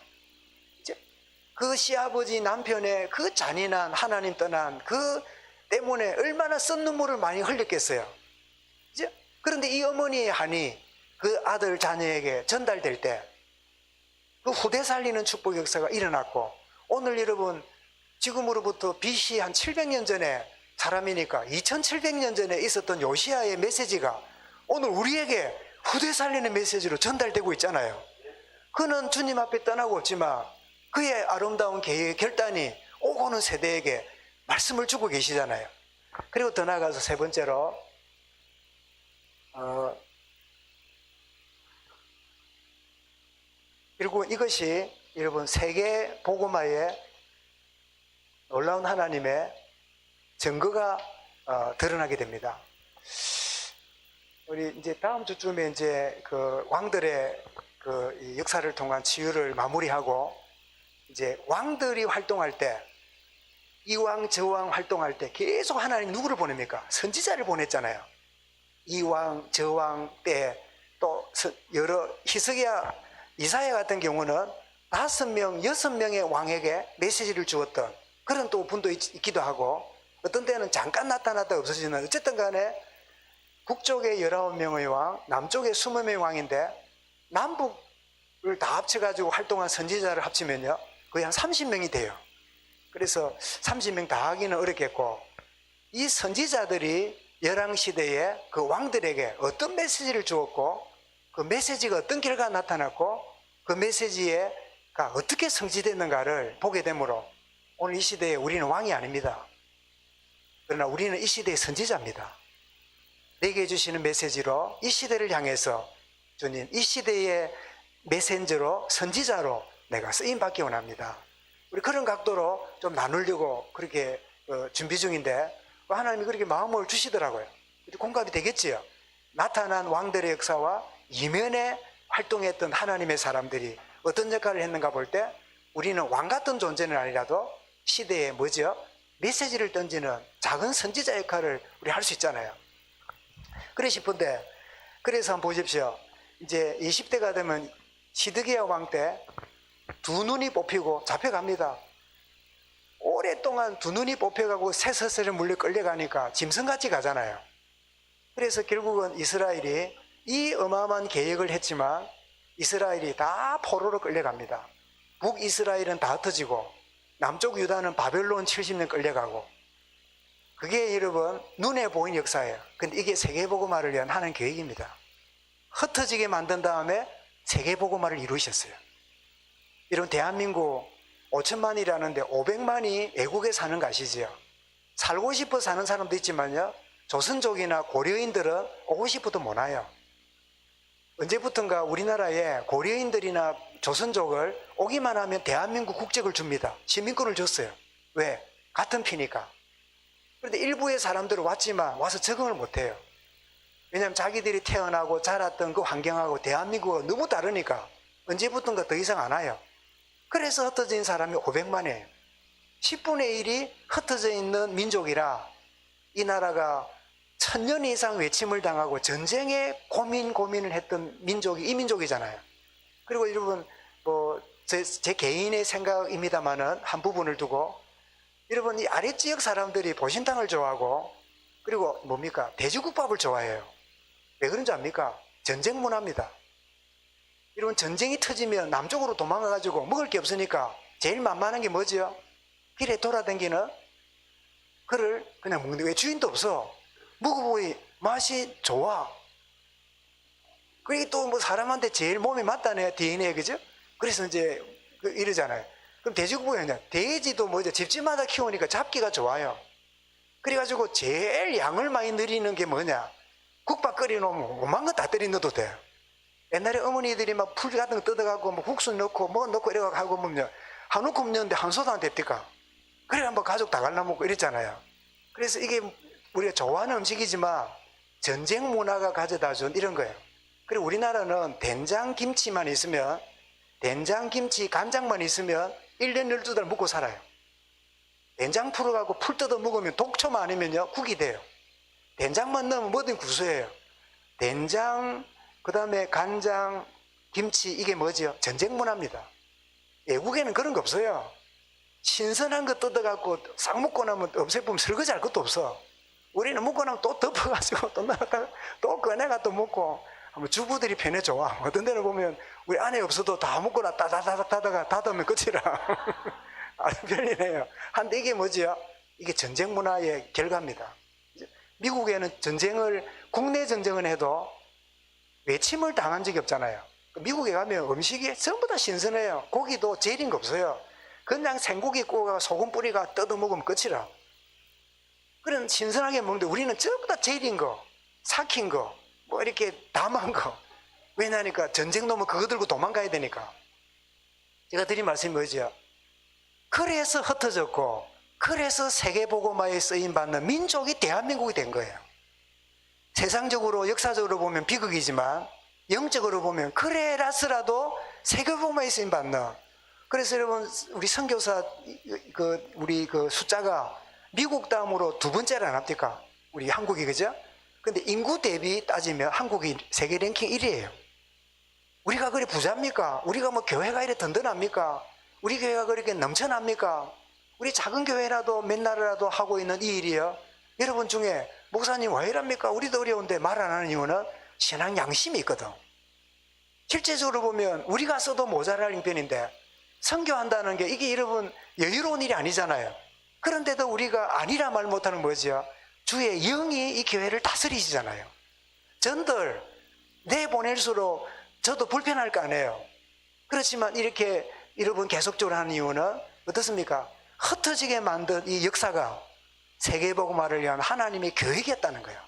그 시아버지 남편의 그 잔인한 하나님 떠난 그 때문에 얼마나 쓴 눈물을 많이 흘렸겠어요. 그런데 이 어머니의 한이 그 아들 자녀에게 전달될 때 그 후대 살리는 축복 역사가 일어났고, 오늘 여러분 지금으로부터 BC 한 700년 전에 사람이니까 2700년 전에 있었던 요시야의 메시지가 오늘 우리에게 후대 살리는 메시지로 전달되고 있잖아요. 그는 주님 앞에 떠나고 없지만 그의 아름다운 계획의 결단이 오고는 세대에게 말씀을 주고 계시잖아요. 그리고 더 나아가서 세 번째로 그리고 이것이 여러분 세계 복음화의 놀라운 하나님의 증거가 드러나게 됩니다. 우리 이제 다음 주쯤에 이제 그 왕들의 그 역사를 통한 치유를 마무리하고 이제 왕들이 활동할 때 이왕 저왕 활동할 때 계속 하나님 누구를 보냅니까? 선지자를 보냈잖아요. 이왕 저왕 때 또 여러 히스기야, 이사야 같은 경우는 5명, 6명의 왕에게 메시지를 주었던 그런 또 분도 있기도 하고, 어떤 때는 잠깐 나타났다 없어지는, 어쨌든 간에 북쪽에 19명의 왕, 남쪽에 20명의 왕인데 남북을 다 합쳐가지고 활동한 선지자를 합치면요 거의 한 30명이 돼요. 그래서 30명 다 하기는 어렵겠고, 이 선지자들이 열왕시대에 그 왕들에게 어떤 메시지를 주었고, 그 메시지가 어떤 결과가 나타났고, 그 메시지가 어떻게 성취됐는가를 보게 되므로 오늘 이 시대에 우리는 왕이 아닙니다. 그러나 우리는 이 시대의 선지자입니다. 내게 주시는 메시지로 이 시대를 향해서 주님, 이 시대의 메신저로, 선지자로 내가 쓰임받기 원합니다. 우리 그런 각도로 좀 나누려고 그렇게 준비 중인데, 하나님이 그렇게 마음을 주시더라고요. 공감이 되겠지요. 나타난 왕들의 역사와 이면에 활동했던 하나님의 사람들이 어떤 역할을 했는가 볼 때, 우리는 왕 같은 존재는 아니라도 시대에 뭐죠? 메시지를 던지는 작은 선지자 역할을 우리 할 수 있잖아요. 그래 싶은데, 그래서 한번 보십시오. 이제 20대가 되면 시드기야 왕 때 두 눈이 뽑히고 잡혀갑니다. 오랫동안 두 눈이 뽑혀가고 새서슬에 물려 끌려가니까 짐승같이 가잖아요. 그래서 결국은 이스라엘이 이 어마어마한 계획을 했지만 이스라엘이 다 포로로 끌려갑니다. 북이스라엘은 다 흩어지고 남쪽 유다는 바벨론 70년 끌려가고, 그게 여러분 눈에 보이는 역사예요. 근데 이게 세계복음화를 위한 하나님 계획입니다. 흩어지게 만든 다음에 세계복음화를 이루셨어요. 이런 대한민국 5천만이라는데 500만이 외국에 사는 거 아시죠? 살고 싶어 사는 사람도 있지만요, 조선족이나 고려인들은 오고 싶어도 못 와요. 언제부턴가 우리나라에 고려인들이나 조선족을 오기만 하면 대한민국 국적을 줍니다. 시민권을 줬어요. 왜? 같은 피니까. 그런데 일부의 사람들은 왔지만 와서 적응을 못해요. 왜냐하면 자기들이 태어나고 자랐던 그 환경하고 대한민국은 너무 다르니까 언제부턴가 더 이상 안 와요. 그래서 흩어진 사람이 500만이에요. 10분의 1이 흩어져 있는 민족이라 이 나라가 1000년 이상 외침을 당하고 전쟁에 고민을 했던 민족이 이 민족이잖아요. 그리고 여러분, 제 개인의 생각입니다만은 한 부분을 두고, 여러분, 이 아랫지역 사람들이 보신탕을 좋아하고, 그리고 뭡니까? 돼지국밥을 좋아해요. 왜 그런지 압니까? 전쟁 문화입니다. 여러분, 전쟁이 터지면 남쪽으로 도망가가지고 먹을 게 없으니까 제일 만만한 게 뭐죠? 길에 돌아다니는 그를 그냥 먹는데, 왜 주인도 없어? 먹어보니 맛이 좋아. 그게 또 뭐 사람한테 제일 몸에 맞다네, DNA, 그죠? 그래서 이제 이러잖아요. 그럼 돼지국밥이 그냥, 돼지도 뭐죠? 집집마다 키우니까 잡기가 좋아요. 그래가지고 제일 양을 많이 늘리는 게 뭐냐? 국밥 끓여놓으면 오만 거 다 때려 넣어도 돼. 옛날에 어머니들이 막 풀 같은 거 뜯어갖고 뭐 국수 넣고 뭐 넣고 이래갖고 하고 보면 한 움큼 넣는데 한 소도 안 됩니까? 그래 한번 가족 다 갈라먹고 이랬잖아요. 그래서 이게 우리가 좋아하는 음식이지만 전쟁 문화가 가져다 준 이런 거예요. 그리고 우리나라는 된장김치만 있으면, 된장김치 간장만 있으면 1년 12달 먹고 살아요. 된장 풀어가고 풀 뜯어 먹으면 독초만 아니면요 국이 돼요. 된장만 넣으면 뭐든 구수해요. 된장, 그 다음에 간장, 김치, 이게 뭐죠? 전쟁 문화입니다. 외국에는 그런 거 없어요. 신선한 거 뜯어갖고 싹 먹고 나면 없애보면 설거지 할 것도 없어. 우리는 먹고 나면 또 덮어가지고 또 나갔다가 또 꺼내가 또 먹고, 주부들이 편해 좋아. 어떤 데는 보면 우리 아내 없어도 다 먹고 나 따다다닥 닫으면 끝이라. 아주 편리해요. 한데 이게 뭐지요? 이게 전쟁 문화의 결과입니다. 미국에는 국내 전쟁을 해도 외침을 당한 적이 없잖아요. 미국에 가면 음식이 전부 다 신선해요. 고기도 재린 거 없어요. 그냥 생고기 구워가 소금 뿌리가 뜯어 먹으면 끝이라. 그런 신선하게 먹는데 우리는 전부 다 재린 거, 삭힌 거, 뭐 이렇게 담한 거. 왜냐니까 전쟁 놈은 그거 들고 도망가야 되니까. 제가 드린 말씀이 뭐죠? 그래서 흩어졌고, 그래서 세계복음화에 쓰임받는 민족이 대한민국이 된 거예요. 세상적으로 역사적으로 보면 비극이지만 영적으로 보면 그래라서라도 세계복음화에 쓰임받는 그래서 여러분 우리 선교사 우리 그 숫자가 미국 다음으로 두 번째라 납니까? 우리 한국이 그죠? 근데 인구 대비 따지면 한국이 세계 랭킹 1위예요. 우리가 그리 부자입니까? 우리가 뭐 교회가 이래 든든합니까? 우리 교회가 그렇게 넘쳐납니까? 우리 작은 교회라도 맨날이라도 하고 있는 이 일이요. 여러분 중에 목사님 왜 이랍니까? 우리도 어려운데 말 안 하는 이유는 신앙 양심이 있거든. 실제적으로 보면 우리가 써도 모자랄 형편인데 선교한다는 게 이게 여러분 여유로운 일이 아니잖아요. 그런데도 우리가 아니라 말 못하는 뭐죠? 주의 영이 이 교회를 다스리시잖아요. 전들 내보낼수록 저도 불편할 거 아니에요. 그렇지만 이렇게 여러분 계속적으로 하는 이유는 어떻습니까? 흩어지게 만든 이 역사가 세계복음화를 위한 하나님의 계획이었다는 거예요.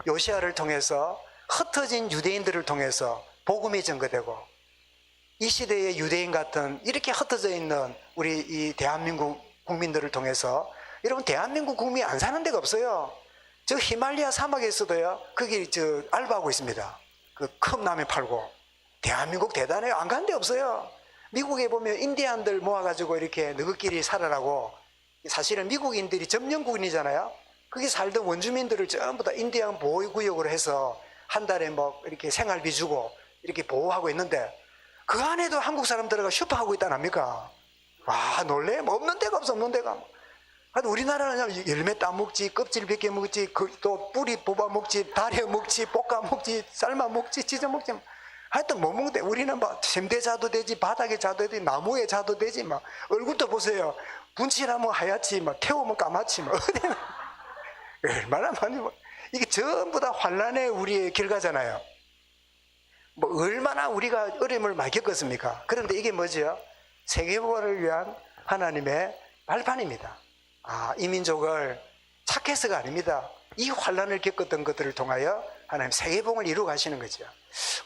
요시아를 통해서 흩어진 유대인들을 통해서 복음이 전거되고 이 시대의 유대인 같은 이렇게 흩어져 있는 우리 이 대한민국 국민들을 통해서 여러분 대한민국 국민이 안 사는 데가 없어요. 저 히말리아 사막에서도요 거기 저 알바하고 있습니다. 그 컵라면 팔고. 대한민국 대단해요. 안 가는 데 없어요. 미국에 보면 인디안들 모아가지고 이렇게 너희끼리 살아라고, 사실은 미국인들이 점령군이잖아요. 거기 살던 원주민들을 전부 다 인디안 보호구역으로 해서 한 달에 뭐 이렇게 생활비 주고 이렇게 보호하고 있는데 그 안에도 한국 사람 들어가 슈퍼하고 있다는 합니까? 와, 놀래? 뭐 없는 데가 없어, 없는 데가. 우리나라는 열매 따 먹지, 껍질 벗겨 먹지, 또 뿌리 뽑아 먹지, 다려 먹지, 볶아 먹지, 삶아 먹지, 찢어 먹지. 하여튼 뭐 먹는데 우리는 막 침대 자도 되지, 바닥에 자도 되지, 나무에 자도 되지, 막 얼굴도 보세요. 분칠하면 하얗지, 막 태우면 까맣지, 막 어디는 얼마나 많이 뭐 이게 전부 다 환란의 우리의 결과잖아요. 뭐 얼마나 우리가 어려움을 많이 겪었습니까? 그런데 이게 뭐죠? 세계복음을 위한 하나님의 발판입니다. 이 민족을 착해서가 아닙니다. 이 환란을 겪었던 것들을 통하여 하나님 세계복음을 이루어 가시는 거죠.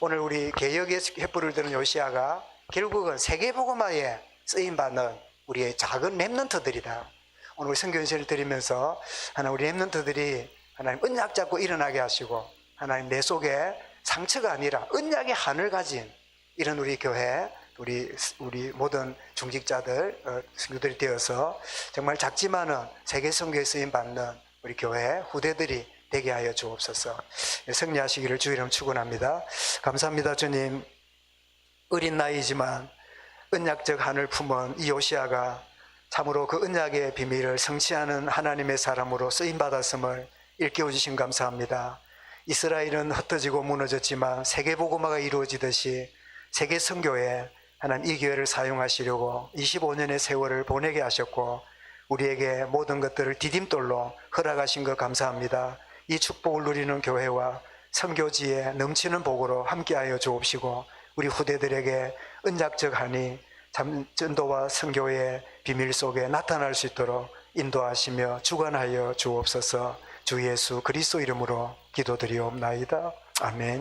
오늘 우리 개혁의 횃불을 드는 요시아가 결국은 세계복음화에 쓰임받는 우리의 작은 렘넌트들이다. 오늘 우리 선교연설을 드리면서 하나님 우리 렘넌트들이 하나님 언약 잡고 일어나게 하시고 하나님 내 속에 상처가 아니라 언약의 한을 가진 이런 우리 교회, 우리 모든 중직자들, 선교들이 되어서 정말 작지만은 세계 선교에 쓰임 받는 우리 교회 후대들이 되게 하여 주옵소서. 승리하시기를 주 이름 축원합니다. 감사합니다, 주님. 어린 나이지만 언약적 한을 품은 이 요시아가 참으로 그 언약의 비밀을 성취하는 하나님의 사람으로 쓰임 받았음을 일깨워 주신 감사합니다. 이스라엘은 흩어지고 무너졌지만 세계복음화가 이루어지듯이 세계 선교에 하나님 이 기회를 사용하시려고 25년의 세월을 보내게 하셨고 우리에게 모든 것들을 디딤돌로 허락하신 것 감사합니다. 이 축복을 누리는 교회와 선교지에 넘치는 복으로 함께하여 주옵시고 우리 후대들에게 언약적 한이 전도와 선교의 비밀 속에 나타날 수 있도록 인도하시며 주관하여 주옵소서. 주 예수 그리스도 이름으로 기도드리옵나이다. 아멘.